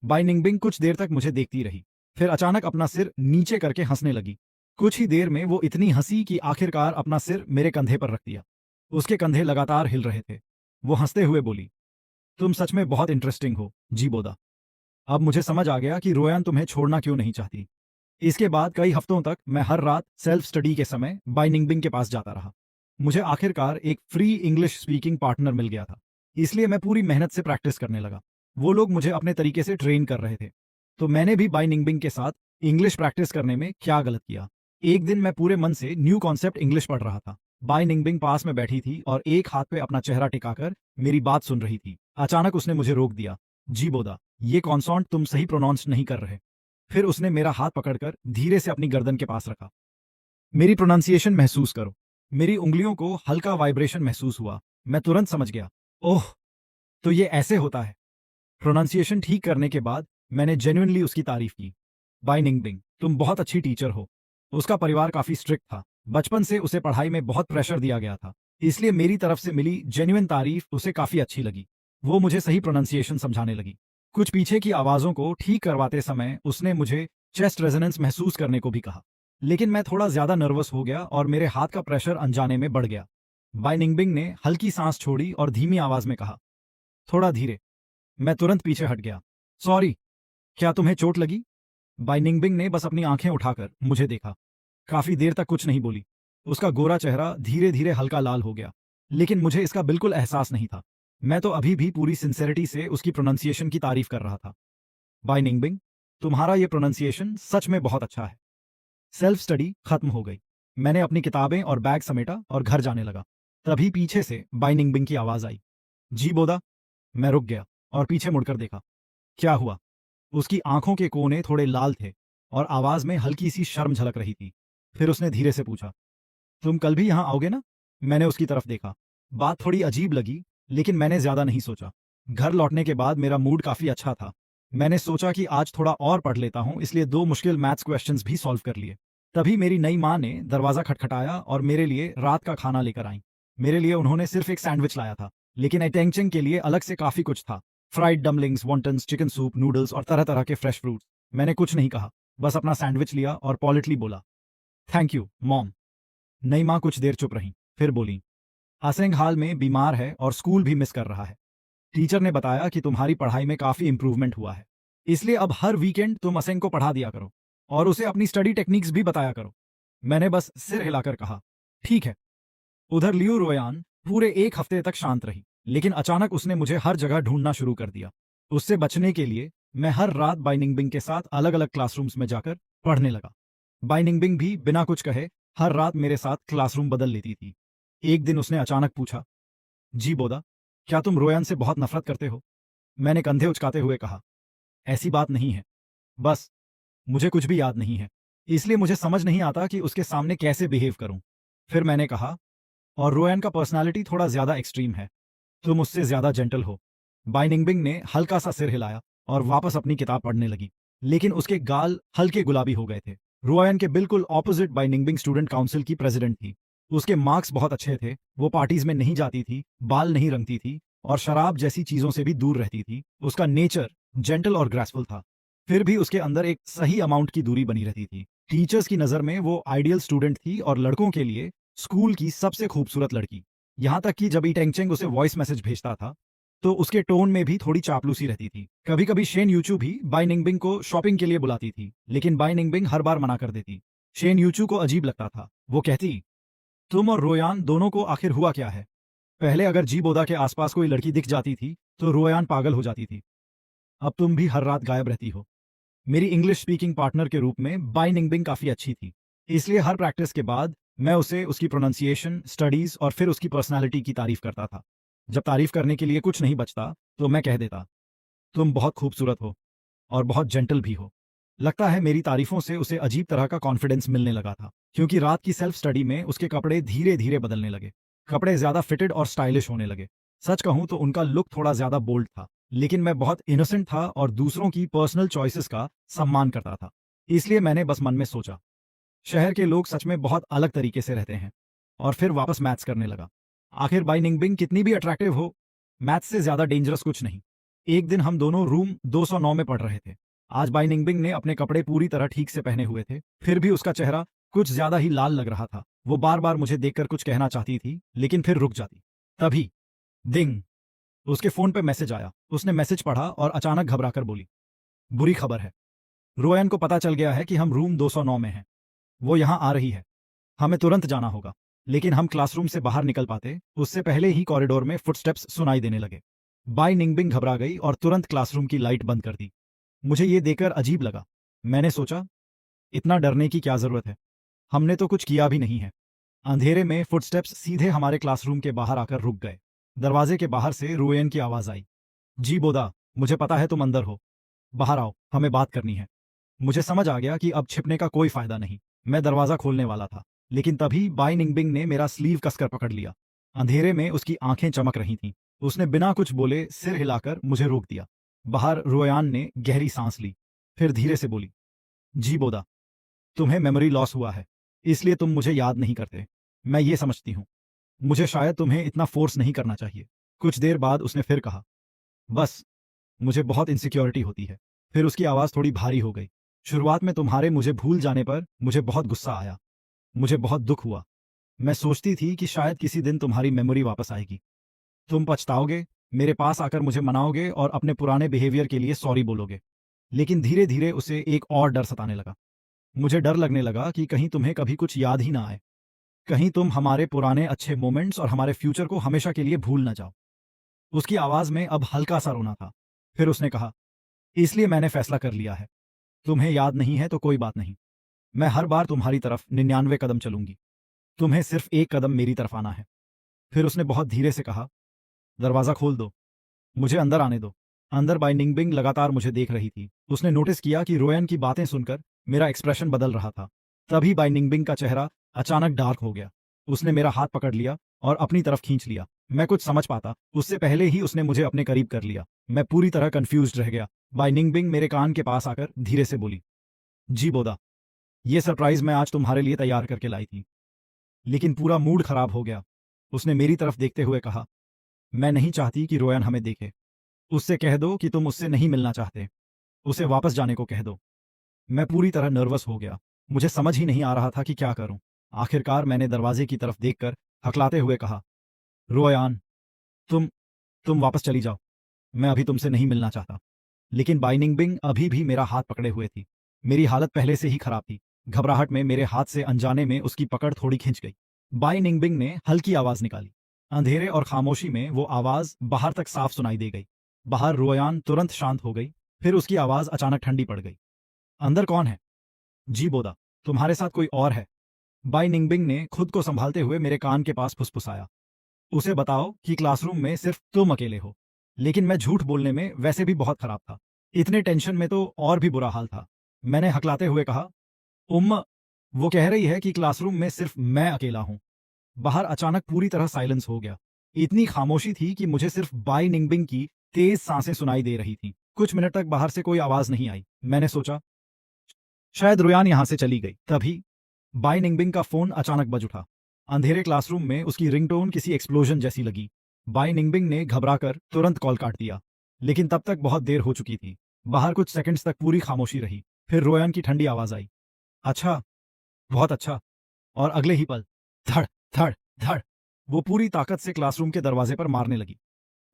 बाय निंगबिंग कुछ देर तक मुझे देखती रही, फिर अचानक अपना सिर नीचे करके हंसने लगी। कुछ ही देर में वो इतनी हंसी कि आखिरकार अपना सिर मेरे कंधे पर रख दिया। उसके कंधे लगातार हिल रहे थे। वो हंसते हुए बोली, तुम सच में बहुत इंटरेस्टिंग हो जीबोदा। अब मुझे समझ आ गया कि रोयान तुम्हें छोड़ना क्यों नहीं चाहती। इसके बाद कई हफ्तों तक मैं हर रात सेल्फ स्टडी के समय बाय निंगबिंग के पास जाता रहा। मुझे आखिरकार एक फ्री इंग्लिश स्पीकिंग पार्टनर मिल गया था, इसलिए मैं पूरी मेहनत से प्रैक्टिस करने लगा। वो लोग मुझे अपने तरीके से ट्रेन कर रहे थे, तो मैंने भी बाय निंगबिंग के साथ इंग्लिश प्रैक्टिस करने में क्या गलत किया। एक दिन मैं पूरे मन से न्यू कॉन्सेप्ट इंग्लिश पढ़ रहा था। बाय निंगबिंग पास में बैठी थी और एक हाथ पे अपना चेहरा टिकाकर मेरी बात सुन रही थी। अचानक उसने मुझे रोक दिया। जी बोदा, ये कॉन्सोनेंट तुम सही प्रोनाउंस नहीं कर रहे। फिर उसने मेरा हाथ पकड़कर धीरे से अपनी गर्दन के पास रखा। मेरी प्रोनाउंसिएशन महसूस करो। मेरी उंगलियों को हल्का वाइब्रेशन महसूस हुआ। मैं तुरंत समझ गया, ओह, तो ये ऐसे होता है। प्रोनाउंसिएशन ठीक करने के बाद मैंने जेन्युइनली उसकी तारीफ की। बाय निंगबिंग, तुम बहुत अच्छी टीचर हो। उसका परिवार काफी स्ट्रिक्ट था। बचपन से उसे पढ़ाई में बहुत प्रेशर दिया गया था, इसलिए मेरी तरफ से मिली जेन्युइन तारीफ उसे काफी अच्छी लगी। वो मुझे सही प्रोनाउंसिएशन समझाने लगी। कुछ पीछे की आवाजों को ठीक करवाते समय उसने मुझे चेस्ट रेजोनेंस महसूस करने को भी कहा, लेकिन मैं थोड़ा ज्यादा नर्वस हो गया और मेरे हाथ का प्रेशर अनजाने में बढ़ गया। बाय निंगबिंग ने हल्की सांस छोड़ी और धीमी आवाज में कहा, थोड़ा धीरे। मैं तुरंत पीछे हट गया। सॉरी, क्या तुम्हें चोट लगी? बाय निंगबिंग ने बस अपनी आंखें उठाकर मुझे देखा। काफी देर तक कुछ नहीं बोली। उसका गोरा चेहरा धीरे धीरे हल्का लाल हो गया, लेकिन मुझे इसका बिल्कुल एहसास नहीं था। मैं तो अभी भी पूरी सिंसेरिटी से उसकी प्रोनाउंसिएशन की तारीफ कर रहा था। बाय निंगबिंग, तुम्हारा ये प्रोनाउंसिएशन सच में बहुत अच्छा है। सेल्फ स्टडी खत्म हो गई। मैंने अपनी किताबें और बैग समेटा और घर जाने लगा। तभी पीछे से बाय निंगबिंग की आवाज आई, जी बोदा। मैं रुक गया और पीछे मुड़कर देखा। क्या हुआ? उसकी आंखों के कोने थोड़े लाल थे और आवाज में हल्की सी शर्म झलक रही थी। फिर उसने धीरे से पूछा, तुम कल भी यहां आओगे ना? मैंने उसकी तरफ देखा। बात थोड़ी अजीब लगी, लेकिन मैंने ज्यादा नहीं सोचा। घर लौटने के बाद मेरा मूड काफी अच्छा था। मैंने सोचा कि आज थोड़ा और पढ़ लेता हूं, इसलिए 2 मुश्किल मैथ्स क्वेश्चंस भी सॉल्व कर लिए। तभी मेरी नई माँ ने दरवाजा खटखटाया और मेरे लिए रात का खाना लेकर आई। मेरे लिए उन्होंने सिर्फ एक सैंडविच लाया था, लेकिन एटेंगचेंग के लिए अलग से काफी कुछ था। फ्राइड डमलिंग्स, वॉन्टन्स, चिकन सूप, नूडल्स और तरह तरह के फ्रेश फ्रूट्स। मैंने कुछ नहीं कहा, बस अपना सैंडविच लिया और पॉलिटली बोला, थैंक यू मॉम। नई माँ कुछ देर चुप रहीं, फिर बोली, असेंग हाल में बीमार है और स्कूल भी मिस कर रहा है। टीचर ने बताया कि तुम्हारी पढ़ाई में काफी इंप्रूवमेंट हुआ है, इसलिए अब हर वीकेंड तुम असेंग को पढ़ा दिया करो और उसे अपनी स्टडी टेक्निक्स भी बताया करो। मैंने बस सिर हिलाकर कहा, ठीक है। उधर लियू रोयान पूरे 1 हफ्ते तक शांत रही, लेकिन अचानक उसने मुझे हर जगह ढूंढना शुरू कर दिया। उससे बचने के लिए मैं हर रात बाय निंगबिंग के साथ अलग अलग क्लासरूम्स में जाकर पढ़ने लगा। बाय निंगबिंग भी बिना कुछ कहे हर रात मेरे साथ क्लासरूम बदल लेती थी। एक दिन उसने अचानक पूछा, जी बोदा, क्या तुम रोयान से बहुत नफरत करते हो? मैंने कंधे उचकाते हुए कहा, ऐसी बात नहीं है, बस मुझे कुछ भी याद नहीं है, इसलिए मुझे समझ नहीं आता कि उसके सामने कैसे बिहेव करूं। फिर मैंने कहा, और रोयान का पर्सनालिटी थोड़ा ज्यादा एक्सट्रीम है, तुम उससे ज्यादा जेंटल हो। बाय निंगबिंग ने हल्का सा सिर हिलाया और वापस अपनी किताब पढ़ने लगी, लेकिन उसके गाल हल्के गुलाबी हो गए थे। रोयान के बिल्कुल ऑपोजिट बाय निंगबिंग स्टूडेंट काउंसिल की प्रेसिडेंट थी। उसके मार्क्स बहुत अच्छे थे, वो पार्टीज में नहीं जाती थी, बाल नहीं रंगती थी और शराब जैसी चीजों से भी दूर रहती थी। उसका नेचर जेंटल और ग्रेसफुल था, फिर भी उसके अंदर एक सही अमाउंट की दूरी बनी रहती थी। टीचर्स की नजर में वो आइडियल स्टूडेंट थी और लड़कों के लिए स्कूल की सबसे खूबसूरत लड़की। यहां तक कि जब ई टेंगचेंग उसे वॉइस मैसेज भेजता था तो उसके टोन में भी थोड़ी चापलूसी रहती थी। कभी कभी शेन यूचू भी बाय निंगबिंग को शॉपिंग के लिए बुलाती थी, लेकिन बाय निंगबिंग हर बार मना कर देती। शेन यूचू को अजीब लगता था। वो कहती, तुम और रोयान दोनों को आखिर हुआ क्या है? पहले अगर जी बोदा के आसपास कोई लड़की दिख जाती थी तो रोयान पागल हो जाती थी, अब तुम भी हर रात गायब रहती हो। मेरी इंग्लिश स्पीकिंग पार्टनर के रूप में बाय निंगबिंग काफी अच्छी थी, इसलिए हर प्रैक्टिस के बाद मैं उसे उसकी प्रोनाउंसिएशन, स्टडीज और फिर उसकी पर्सनालिटी की तारीफ करता था। जब तारीफ करने के लिए कुछ नहीं बचता तो मैं कह देता, तुम बहुत खूबसूरत हो और बहुत जेंटल भी हो। लगता है मेरी तारीफों से उसे अजीब तरह का कॉन्फिडेंस मिलने लगा था, क्योंकि रात की सेल्फ स्टडी में उसके कपड़े धीरे धीरे बदलने लगे। कपड़े ज्यादा फिटेड और स्टाइलिश होने लगे। सच कहूं तो उनका लुक थोड़ा ज्यादा बोल्ड था, लेकिन मैं बहुत इनोसेंट था और दूसरों की पर्सनल चॉइसेस का सम्मान करता था। इसलिए मैंने बस मन में सोचा, शहर के लोग सच में बहुत अलग तरीके से रहते हैं। और फिर वापस मैथ्स करने लगा। आखिर बाई निंगबिंग कितनी भी अट्रैक्टिव हो, मैथ्स से ज्यादा डेंजरस कुछ नहीं। एक दिन हम दोनों रूम 209 में पढ़ रहे थे। आज बाई निंगबिंग ने अपने कपड़े पूरी तरह ठीक से पहने हुए थे, फिर भी उसका चेहरा कुछ ज्यादा ही लाल लग रहा था। वो बार बार मुझे देखकर कुछ कहना चाहती थी, लेकिन फिर रुक जाती। तभी डिंग, उसके फोन पे मैसेज आया। उसने मैसेज पढ़ा और अचानक घबराकर बोली, बुरी खबर है। रोयन को पता चल गया है कि हम रूम 209 में हैं। वो यहां आ रही है। हमें तुरंत जाना होगा। लेकिन हम क्लासरूम से बाहर निकल पाते उससे पहले ही कॉरिडोर में फुटस्टेप्स सुनाई देने लगे। बाई निंगबिंग घबरा गई और तुरंत क्लासरूम की लाइट बंद कर दी। मुझे ये देखकर अजीब लगा। मैंने सोचा, इतना डरने की क्या जरूरत है, हमने तो कुछ किया भी नहीं है। अंधेरे में फुटस्टेप्स सीधे हमारे क्लासरूम के बाहर आकर रुक गए। दरवाजे के बाहर से रोयन की आवाज आई, जी बोदा, मुझे पता है तुम अंदर हो। बाहर आओ, हमें बात करनी है। मुझे समझ आ गया कि अब छिपने का कोई फायदा नहीं। मैं दरवाजा खोलने वाला था, लेकिन तभी बाई निंगबिंग ने मेरा स्लीव कसकर पकड़ लिया। अंधेरे में उसकी आंखें चमक रही थीं। उसने बिना कुछ बोले सिर हिलाकर मुझे रोक दिया। बाहर रोयान ने गहरी सांस ली, फिर धीरे से बोली, जी बोदा, तुम्हें मेमोरी लॉस हुआ है, इसलिए तुम मुझे याद नहीं करते। मैं ये समझती हूँ। मुझे शायद तुम्हें इतना फोर्स नहीं करना चाहिए। कुछ देर बाद उसने फिर कहा, बस, मुझे बहुत इनसिक्योरिटी होती है। फिर उसकी आवाज़ थोड़ी भारी हो गई। शुरुआत में तुम्हारे मुझे भूल जाने पर मुझे बहुत गुस्सा आया। मुझे बहुत दुख हुआ। मैं सोचती थी कि शायद किसी दिन तुम्हारी मेमोरी वापस आएगी। तुम पछताओगे, मेरे पास आकर मुझे मनाओगे और अपने पुराने बिहेवियर के लिए सॉरी बोलोगे। लेकिन धीरे धीरे उसे एक और डर सताने लगा। मुझे डर लगने लगा कि कहीं तुम्हें कभी कुछ याद ही ना आए। कहीं तुम हमारे पुराने अच्छे मोमेंट्स और हमारे फ्यूचर को हमेशा के लिए भूल ना जाओ। उसकी आवाज़ में अब हल्का सा रोना था। फिर उसने कहा, इसलिए मैंने फैसला कर लिया है। तुम्हें याद नहीं है तो कोई बात नहीं। मैं हर बार तुम्हारी तरफ 99 कदम चलूंगी। तुम्हें सिर्फ एक कदम मेरी तरफ आना है। फिर उसने बहुत धीरे से कहा, दरवाज़ा खोल दो, मुझे अंदर आने दो। अंदर बाई निंगबिंग लगातार मुझे देख रही थी। उसने नोटिस किया कि रोयन की बातें सुनकर मेरा एक्सप्रेशन बदल रहा था। तभी बाई निंगबिंग का चेहरा अचानक डार्क हो गया। उसने मेरा हाथ पकड़ लिया और अपनी तरफ खींच लिया। मैं कुछ समझ पाता उससे पहले ही उसने मुझे अपने करीब कर लिया। मैं पूरी तरह कंफ्यूज्ड रह गया। बाई निंगबिंग मेरे कान के पास आकर धीरे से बोली, जी बोदा, ये सरप्राइज मैं आज तुम्हारे लिए तैयार करके लाई थी, लेकिन पूरा मूड खराब हो गया। उसने मेरी तरफ देखते हुए कहा, मैं नहीं चाहती कि रोयन हमें देखे। उससे कह दो कि तुम उससे नहीं मिलना चाहते। उसे वापस जाने को कह दो। मैं पूरी तरह नर्वस हो गया। मुझे समझ ही नहीं आ रहा था कि क्या करूं। आखिरकार मैंने दरवाजे की तरफ देखकर हकलाते हुए कहा, रोयान, तुम तुम वापस चली जाओ। मैं अभी तुमसे नहीं मिलना चाहता। लेकिन बाई निंगबिंग अभी भी मेरा हाथ पकड़े हुए थी। मेरी हालत पहले से ही खराब थी। घबराहट में मेरे हाथ से अनजाने में उसकी पकड़ थोड़ी खिंच गई। बाई निंगबिंग ने हल्की आवाज निकाली। अंधेरे और खामोशी में वो आवाज बाहर तक साफ सुनाई दे गई। बाहर रोयान तुरंत शांत हो गई। फिर उसकी आवाज अचानक ठंडी पड़ गई, अंदर कौन है? जी बोदा, तुम्हारे साथ कोई और है। बाई निंगबिंग ने खुद को संभालते हुए मेरे कान के पास फुसफुसाया, उसे बताओ कि क्लासरूम में सिर्फ तुम अकेले हो। लेकिन मैं झूठ बोलने में वैसे भी बहुत खराब था। इतने टेंशन में तो और भी बुरा हाल था। मैंने हकलाते हुए कहा, वो कह रही है कि क्लासरूम में सिर्फ मैं अकेला हूं। बाहर अचानक पूरी तरह साइलेंस हो गया। इतनी खामोशी थी कि मुझे सिर्फ बाई निंगबिंग की तेज सांसें सुनाई दे रही थीं। कुछ मिनट तक बाहर से कोई आवाज नहीं आई। मैंने सोचा, शायद रुयान यहां से चली गई। तभी बाई निंगबिंग का फोन अचानक बज उठा। अंधेरे क्लासरूम में उसकी रिंगटोन किसी एक्सप्लोजन जैसी लगी। बाई निंगबिंग ने घबराकर तुरंत कॉल काट दिया। लेकिन तब तक बहुत देर हो चुकी थी। बाहर कुछ सेकंड्स तक पूरी खामोशी रही। फिर रोयन की ठंडी आवाज आई, अच्छा, बहुत अच्छा। और अगले ही पल धड़ धड़ धड़ वो पूरी ताकत से क्लासरूम के दरवाजे पर मारने लगी।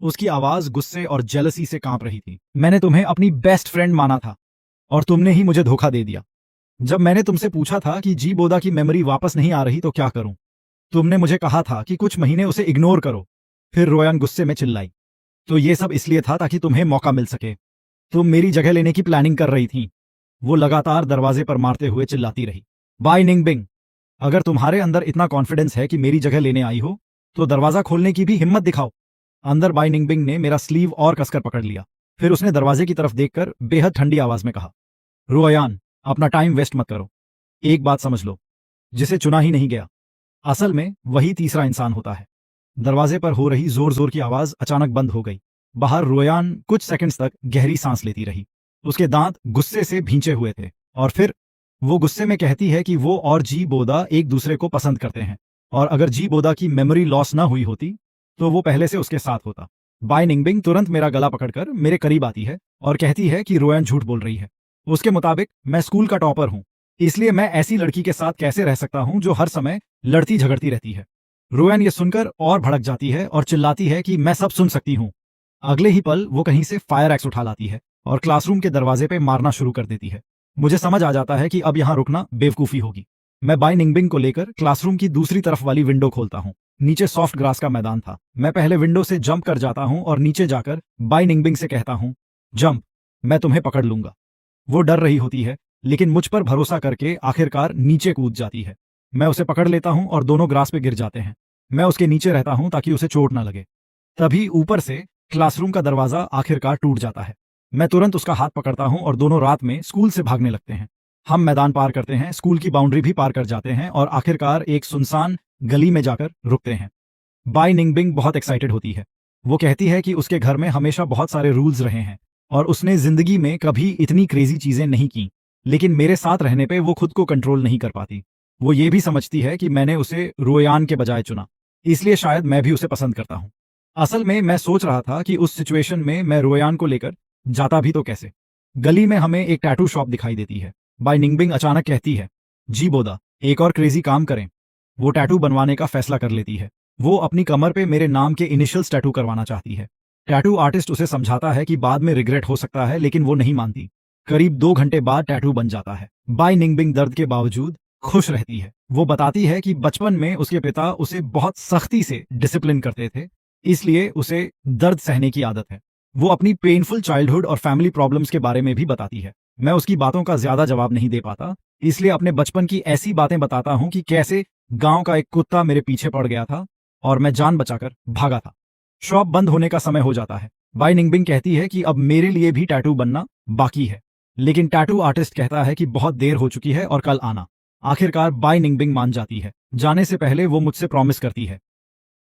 उसकी आवाज गुस्से और जेलसी से कांप रही थी। मैंने तुम्हें अपनी बेस्ट फ्रेंड माना था और तुमने ही मुझे धोखा दे दिया। जब मैंने तुमसे पूछा था कि जी बोदा की मेमोरी वापस नहीं आ रही तो क्या करूं, तुमने मुझे कहा था कि कुछ महीने उसे इग्नोर करो। फिर रोयन गुस्से में चिल्लाई, तो ये सब इसलिए था ताकि तुम्हें मौका मिल सके। तुम मेरी जगह लेने की प्लानिंग कर रही थी। वो लगातार दरवाजे पर मारते हुए चिल्लाती रही, बाई निंगबिंग, अगर तुम्हारे अंदर इतना कॉन्फिडेंस है कि मेरी जगह लेने आई हो तो दरवाजा खोलने की भी हिम्मत दिखाओ। अंदर बाई निंगबिंग ने मेरा स्लीव और कसकर पकड़ लिया। फिर उसने दरवाजे की तरफ देखकर बेहद ठंडी आवाज में कहा, रुओयान, अपना टाइम वेस्ट मत करो। एक बात समझ लो, जिसे चुना ही नहीं गया, असल में वही तीसरा इंसान होता है। दरवाजे पर हो रही जोर जोर की आवाज अचानक बंद हो गई। बाहर रुओयान कुछ सेकंड्स तक गहरी सांस लेती रही। उसके दांत गुस्से से भींचे हुए थे और फिर वो गुस्से में कहती है कि वो और जी बोदा एक दूसरे को पसंद करते हैं और अगर जी बोदा की मेमोरी लॉस ना हुई होती तो वो पहले से उसके साथ होता। बाई निंगबिंग तुरंत मेरा गला पकड़कर मेरे करीब आती है और कहती है कि रुओयान झूठ बोल रही है। उसके मुताबिक मैं स्कूल का टॉपर हूं, इसलिए मैं ऐसी लड़की के साथ कैसे रह सकता हूं जो हर समय लड़ती झगड़ती रहती है। रुओयान ये सुनकर और भड़क जाती है और चिल्लाती है कि मैं सब सुन सकती हूं। अगले ही पल वो कहीं से फायर एक्स उठा लाती है और क्लासरूम के दरवाजे पे मारना शुरू कर देती है। मुझे समझ आ जाता है कि अब यहां रुकना बेवकूफी होगी। मैं बाई निंगबिंग को लेकर क्लासरूम की दूसरी तरफ वाली विंडो खोलता हूं। नीचे सॉफ्ट ग्रास का मैदान था। मैं पहले विंडो से जंप कर जाता हूं और नीचे जाकर बाई निंगबिंग से कहता हूं, जंप, मैं तुम्हें पकड़ लूंगा। वो डर रही होती है लेकिन मुझ पर भरोसा करके आखिरकार नीचे कूद जाती है। मैं उसे पकड़ लेता हूं और दोनों ग्रास पे गिर जाते हैं। मैं उसके नीचे रहता हूं ताकि उसे चोट ना लगे। तभी ऊपर से क्लासरूम का दरवाजा आखिरकार टूट जाता है। मैं तुरंत उसका हाथ पकड़ता हूं और दोनों रात में स्कूल से भागने लगते हैं। हम मैदान पार करते हैं, स्कूल की बाउंड्री भी पार कर जाते हैं और आखिरकार एक सुनसान गली में जाकर रुकते हैं। बाई निंगबिंग बहुत एक्साइटेड होती है। वो कहती है कि उसके घर में हमेशा बहुत सारे रूल्स रहे हैं और उसने जिंदगी में कभी इतनी क्रेजी चीजें नहीं की, लेकिन मेरे साथ रहने पे वो खुद को कंट्रोल नहीं कर पाती। वो ये भी समझती है कि मैंने उसे रुओयान के बजाय चुना, इसलिए शायद मैं भी उसे पसंद करता हूं। असल में मैं सोच रहा था कि उस सिचुएशन में मैं रुओयान को लेकर जाता भी तो कैसे। गली में हमें एक टैटू शॉप दिखाई देती है। बाई निंगबिंग अचानक कहती है, जी बोदा, एक और क्रेजी काम करें। वो टैटू बनवाने का फैसला कर लेती है। वो अपनी कमर पे मेरे नाम के इनिशियल्स टैटू करवाना चाहती है। टैटू आर्टिस्ट उसे समझाता है कि बाद में रिग्रेट हो सकता है, लेकिन वो नहीं मानती। करीब 2 घंटे बाद टैटू बन जाता है। बाई निंगबिंग दर्द के बावजूद खुश रहती है। वो बताती है कि बचपन में उसके पिता उसे बहुत सख्ती से डिसिप्लिन करते थे, इसलिए उसे दर्द सहने की आदत है। वो अपनी पेनफुल चाइल्डहुड और फैमिली प्रॉब्लम्स के बारे में भी बताती है। मैं उसकी बातों का ज्यादा जवाब नहीं दे पाता, इसलिए अपने बचपन की ऐसी बातें बताता हूं कि कैसे गांव का एक कुत्ता मेरे पीछे पड़ गया था और मैं जान बचाकर भागा था। शॉप बंद होने का समय हो जाता है। बाई निंगबिंग कहती है कि अब मेरे लिए भी टैटू बनना बाकी है, लेकिन टैटू आर्टिस्ट कहता है कि बहुत देर हो चुकी है और कल आना। आखिरकार बाई निंगबिंग मान जाती है। जाने से पहले वो मुझसे प्रॉमिस करती है,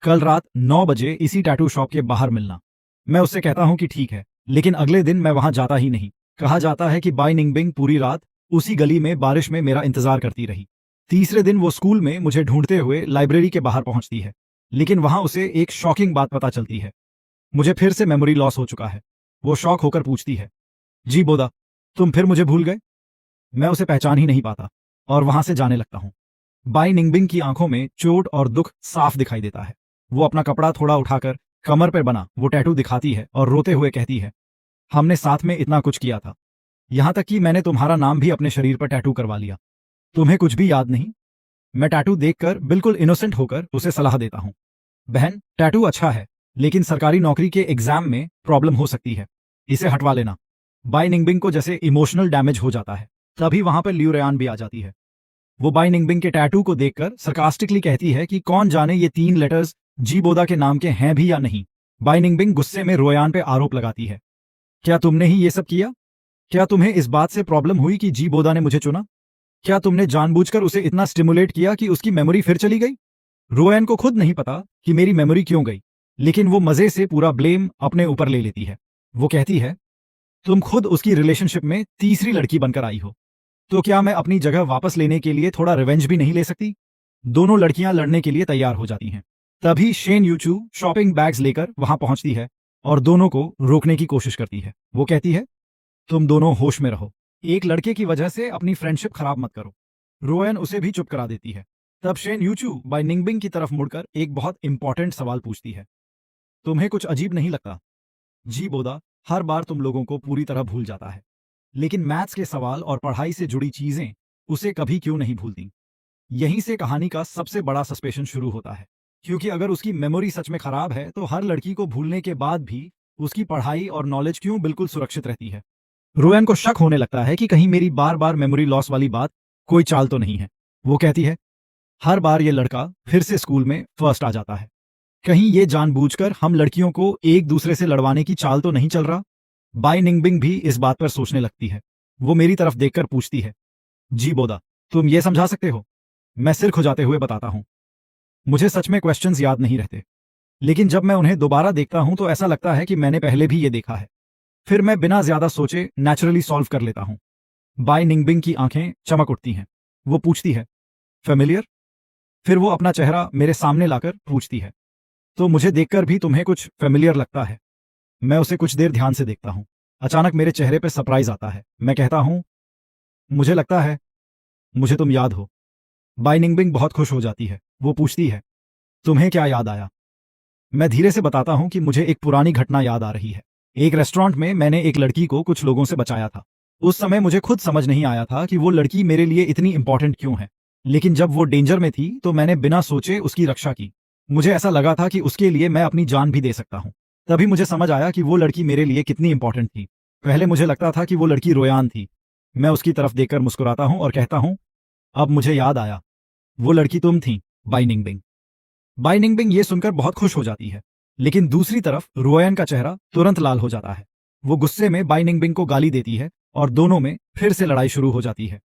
कल रात 9 बजे इसी टैटू शॉप के बाहर मिलना। मैं उससे कहता हूं कि ठीक है, लेकिन अगले दिन मैं वहां जाता ही नहीं। कहा जाता है कि बाई निंगबिंग पूरी रात उसी गली में बारिश में मेरा इंतजार करती रही। तीसरे दिन वो स्कूल में मुझे ढूंढते हुए लाइब्रेरी के बाहर पहुंचती है, लेकिन वहां उसे एक शॉकिंग बात पता चलती है। मुझे फिर से मेमोरी लॉस हो चुका है। वो शॉक होकर पूछती है, जी बोदा, तुम फिर मुझे भूल गए? मैं उसे पहचान ही नहीं पाता और वहां से जाने लगता हूं। बाई निंगबिंग की आंखों में चोट और दुख साफ दिखाई देता है। वो अपना कपड़ा थोड़ा उठाकर कमर पर बना वो टैटू दिखाती है और रोते हुए कहती है, हमने साथ में इतना कुछ किया था, यहां तक कि मैंने तुम्हारा नाम भी अपने शरीर पर टैटू करवा लिया। तुम्हें कुछ भी याद नहीं? मैं टैटू देखकर बिल्कुल इनोसेंट होकर उसे सलाह देता हूं, बहन, टैटू अच्छा है, लेकिन सरकारी नौकरी के एग्जाम में प्रॉब्लम हो सकती है, इसे हटवा लेना। बाई निंगबिंग को जैसे इमोशनल डैमेज हो जाता है। तभी वहां पर ल्यूरेयान भी आ जाती है। वो बाई निंगबिंग के टैटू को देखकर सरकास्टिकली कहती है कि कौन जाने ये 3 लेटर्स जी बोदा के नाम के हैं भी या नहीं। बाई निंगबिंग गुस्से में रुओयान पे आरोप लगाती है, क्या तुमने ही ये सब किया? क्या तुम्हें इस बात से प्रॉब्लम हुई कि जी बोदा ने मुझे चुना? क्या तुमने जानबूझकर उसे इतना स्टिमुलेट किया कि उसकी मेमोरी फिर चली गई? रुओयान को खुद नहीं पता कि मेरी मेमोरी क्यों गई, लेकिन वो मजे से पूरा ब्लेम अपने ऊपर ले लेती है। वो कहती है, तुम खुद उसकी रिलेशनशिप में तीसरी लड़की बनकर आई हो, तो क्या मैं अपनी जगह वापस लेने के लिए थोड़ा रिवेंज भी नहीं ले सकती? दोनों लड़कियां लड़ने के लिए तैयार हो जाती हैं। तभी शेन यूचू शॉपिंग बैग्स लेकर वहां पहुंचती है और दोनों को रोकने की कोशिश करती है। वो कहती है, तुम दोनों होश में रहो, एक लड़के की वजह से अपनी फ्रेंडशिप खराब मत करो। रुओयान उसे भी चुप करा देती है। तब शेन यूचू बाई निंगबिंग की तरफ मुड़कर एक बहुत इंपॉर्टेंट सवाल पूछती है, तुम्हें कुछ अजीब नहीं लगता? जी बोदा हर बार तुम लोगों को पूरी तरह भूल जाता है, लेकिन मैथ्स के सवाल और पढ़ाई से जुड़ी चीजें उसे कभी क्यों नहीं भूलती? यहीं से कहानी का सबसे बड़ा सस्पेंशन शुरू होता है, क्योंकि अगर उसकी मेमोरी सच में खराब है तो हर लड़की को भूलने के बाद भी उसकी पढ़ाई और नॉलेज क्यों बिल्कुल सुरक्षित रहती है? रुओयान को शक होने लगता है कि कहीं मेरी बार बार मेमोरी लॉस वाली बात कोई चाल तो नहीं है। वो कहती है, हर बार ये लड़का फिर से स्कूल में फर्स्ट आ जाता है, कहीं ये जानबूझकर हम लड़कियों को एक दूसरे से लड़वाने की चाल तो नहीं चल रहा? बाई निंगबिंग भी इस बात पर सोचने लगती है। वो मेरी तरफ देखकर पूछती है, जी बोदा, तुम ये समझा सकते हो? मैं सिर खुजाते हुए बताता हूं, मुझे सच में क्वेश्चंस याद नहीं रहते, लेकिन जब मैं उन्हें दोबारा देखता हूं तो ऐसा लगता है कि मैंने पहले भी ये देखा है। फिर मैं बिना ज्यादा सोचे नेचुरली सॉल्व कर लेता हूं। बाई निंगबिंग की आंखें चमक उठती हैं। वो पूछती है, फेमिलियर? फिर वो अपना चेहरा मेरे सामने लाकर पूछती है, तो मुझे देखकर भी तुम्हें कुछ फेमिलियर लगता है? मैं उसे कुछ देर ध्यान से देखता हूं। अचानक मेरे चेहरे पर सरप्राइज आता है। मैं कहता हूं, मुझे लगता है मुझे तुम याद हो। बाई निंगबिंग बहुत खुश हो जाती है। वो पूछती है, तुम्हें क्या याद आया? मैं धीरे से बताता हूं कि मुझे एक पुरानी घटना याद आ रही है। एक रेस्टोरेंट में मैंने एक लड़की को कुछ लोगों से बचाया था। उस समय मुझे खुद समझ नहीं आया था कि वो लड़की मेरे लिए इतनी इंपॉर्टेंट क्यों है, लेकिन जब वो डेंजर में थी तो मैंने बिना सोचे उसकी रक्षा की। मुझे ऐसा लगा था कि उसके लिए मैं अपनी जान भी दे सकता हूं। तभी मुझे समझ आया कि वो लड़की मेरे लिए कितनी इंपॉर्टेंट थी। पहले मुझे लगता था कि वो लड़की रोयान थी। मैं उसकी तरफ देखकर मुस्कुराता हूं और कहता हूं, अब मुझे याद आया, वो लड़की तुम थी, बाई निंगबिंग। बाई निंगबिंग ये सुनकर बहुत खुश हो जाती है, लेकिन दूसरी तरफ रोयन का चेहरा तुरंत लाल हो जाता है। वो गुस्से में बाई निंगबिंग को गाली देती है और दोनों में फिर से लड़ाई शुरू हो जाती है।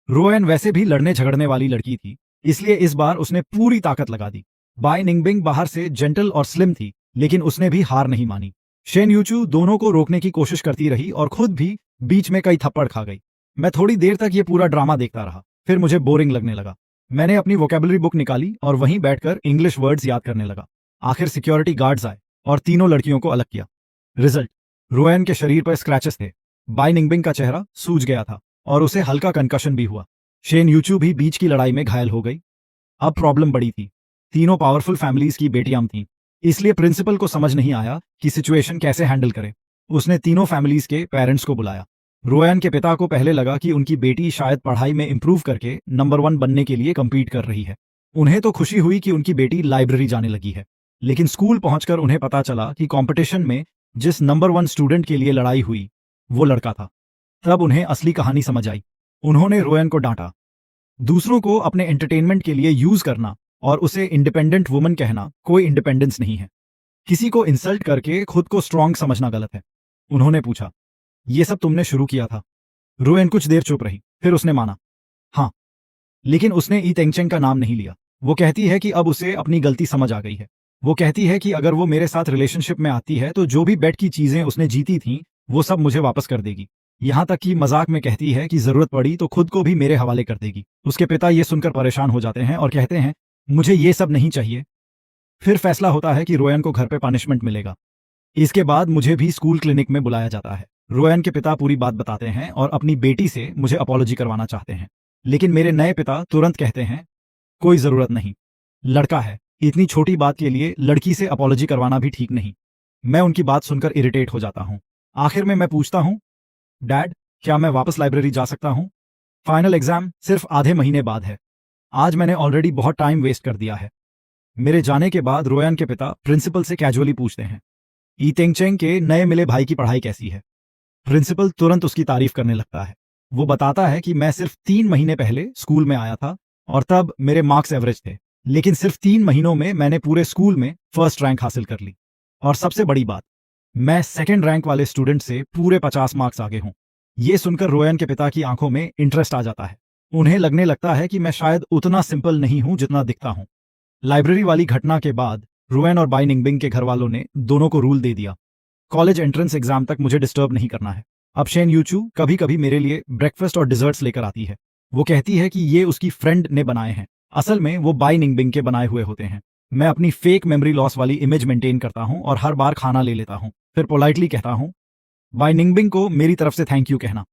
रोयन वैसे भी लड़ने झगड़ने वाली लड़की थी, इसलिए इस बार उसने पूरी ताकत लगा दी। बाई निंगबिंग बाहर से जेंटल और स्लिम थी, लेकिन उसने भी हार नहीं मानी। शेन यूचू दोनों को रोकने की कोशिश करती रही और खुद भी बीच में कई थप्पड़ खा गई। मैं थोड़ी देर तक ये पूरा ड्रामा देखता रहा, फिर मुझे बोरिंग लगने लगा। मैंने अपनी वोकेबलरी बुक निकाली और वहीं बैठकर इंग्लिश वर्ड्स याद करने लगा। आखिर सिक्योरिटी गार्ड्स आए और तीनों लड़कियों को अलग किया। रिजल्ट, रोयन के शरीर पर स्क्रैचेस थे। बाई निंगबिंग का चेहरा सूज गया था और उसे हल्का कंकशन भी हुआ। शेन यूचू भी बीच की लड़ाई में घायल हो गई। अब प्रॉब्लम बड़ी थी। तीनों पावरफुल फैमिलीज की बेटियां थीं, इसलिए प्रिंसिपल को समझ नहीं आया कि सिचुएशन कैसे हैंडल करे। उसने तीनों फैमिलीज के पेरेंट्स को बुलाया। रोयन के पिता को पहले लगा कि उनकी बेटी शायद पढ़ाई में इंप्रूव करके नंबर 1 बनने के लिए कम्पीट कर रही है। उन्हें तो खुशी हुई कि उनकी बेटी लाइब्रेरी जाने लगी है, लेकिन स्कूल पहुंचकर उन्हें पता चला कि कंपटीशन में जिस नंबर 1 स्टूडेंट के लिए लड़ाई हुई वो लड़का था। तब उन्हें असली कहानी समझ आई। उन्होंने रोयन को डांटा। दूसरों को अपने एंटरटेनमेंट के लिए यूज करना और उसे इंडिपेंडेंट वुमन कहना कोई इंडिपेंडेंस नहीं है। किसी को इंसल्ट करके खुद को स्ट्रांग समझना गलत है। उन्होंने पूछा, ये सब तुमने शुरू किया था? रोएन कुछ देर चुप रही, फिर उसने माना, हाँ, लेकिन उसने ई तेंगचेंग का नाम नहीं लिया। वो कहती है कि अब उसे अपनी गलती समझ आ गई है। वो कहती है कि अगर वो मेरे साथ रिलेशनशिप में आती है तो जो भी बेट की चीजें उसने जीती थीं वो सब मुझे वापस कर देगी। यहां तक कि मजाक में कहती है कि जरूरत पड़ी तो खुद को भी मेरे हवाले कर देगी। उसके पिता ये सुनकर परेशान हो जाते हैं और कहते हैं, मुझे ये सब नहीं चाहिए। फिर फैसला होता है कि रोयन को घर पे पनिशमेंट मिलेगा। इसके बाद मुझे भी स्कूल क्लिनिक में बुलाया जाता है। रोयन के पिता पूरी बात बताते हैं और अपनी बेटी से मुझे अपॉलॉजी करवाना चाहते हैं, लेकिन मेरे नए पिता तुरंत कहते हैं, कोई जरूरत नहीं, लड़का है, इतनी छोटी बात के लिए लड़की से अपॉलॉजी करवाना भी ठीक नहीं। मैं उनकी बात सुनकर इरिटेट हो जाता हूं। आखिर में मैं पूछता हूं, डैड, क्या मैं वापस लाइब्रेरी जा सकता हूं? फाइनल एग्जाम सिर्फ आधे महीने बाद है। आज मैंने ऑलरेडी बहुत टाइम वेस्ट कर दिया है। मेरे जाने के बाद रोयन के पिता प्रिंसिपल से कैजुअली पूछते हैं, ई तेंगचेंग के नए मिले भाई की पढ़ाई कैसी है? प्रिंसिपल तुरंत उसकी तारीफ करने लगता है। वो बताता है कि मैं सिर्फ 3 महीने पहले स्कूल में आया था और तब मेरे मार्क्स एवरेज थे, लेकिन सिर्फ 3 महीनों में मैंने पूरे स्कूल में फर्स्ट रैंक हासिल कर ली। और सबसे बड़ी बात, मैं सेकंड रैंक वाले स्टूडेंट से पूरे 50 मार्क्स आगे हूं। ये सुनकर रोयन के पिता की आंखों में इंटरेस्ट आ जाता है। उन्हें लगने लगता है कि मैं शायद उतना सिंपल नहीं हूं जितना दिखता हूं। लाइब्रेरी वाली घटना के बाद रोयन और बाई निंगबिंग के घर वालों ने दोनों को रूल दे दिया, कॉलेज एंट्रेंस एग्जाम तक मुझे डिस्टर्ब नहीं करना है। अब शेन यूचू कभी कभी मेरे लिए ब्रेकफास्ट और डिजर्ट्स लेकर आती है। वो कहती है कि ये उसकी फ्रेंड ने बनाए हैं, असल में वो बाई निंगबिंग के बनाए हुए होते हैं। मैं अपनी फेक मेमोरी लॉस वाली इमेज मेंटेन करता हूं और हर बार खाना ले लेता हूं, फिर पोलाइटली कहता हूं, बाई निंगबिंग को मेरी तरफ से थैंक यू कहना।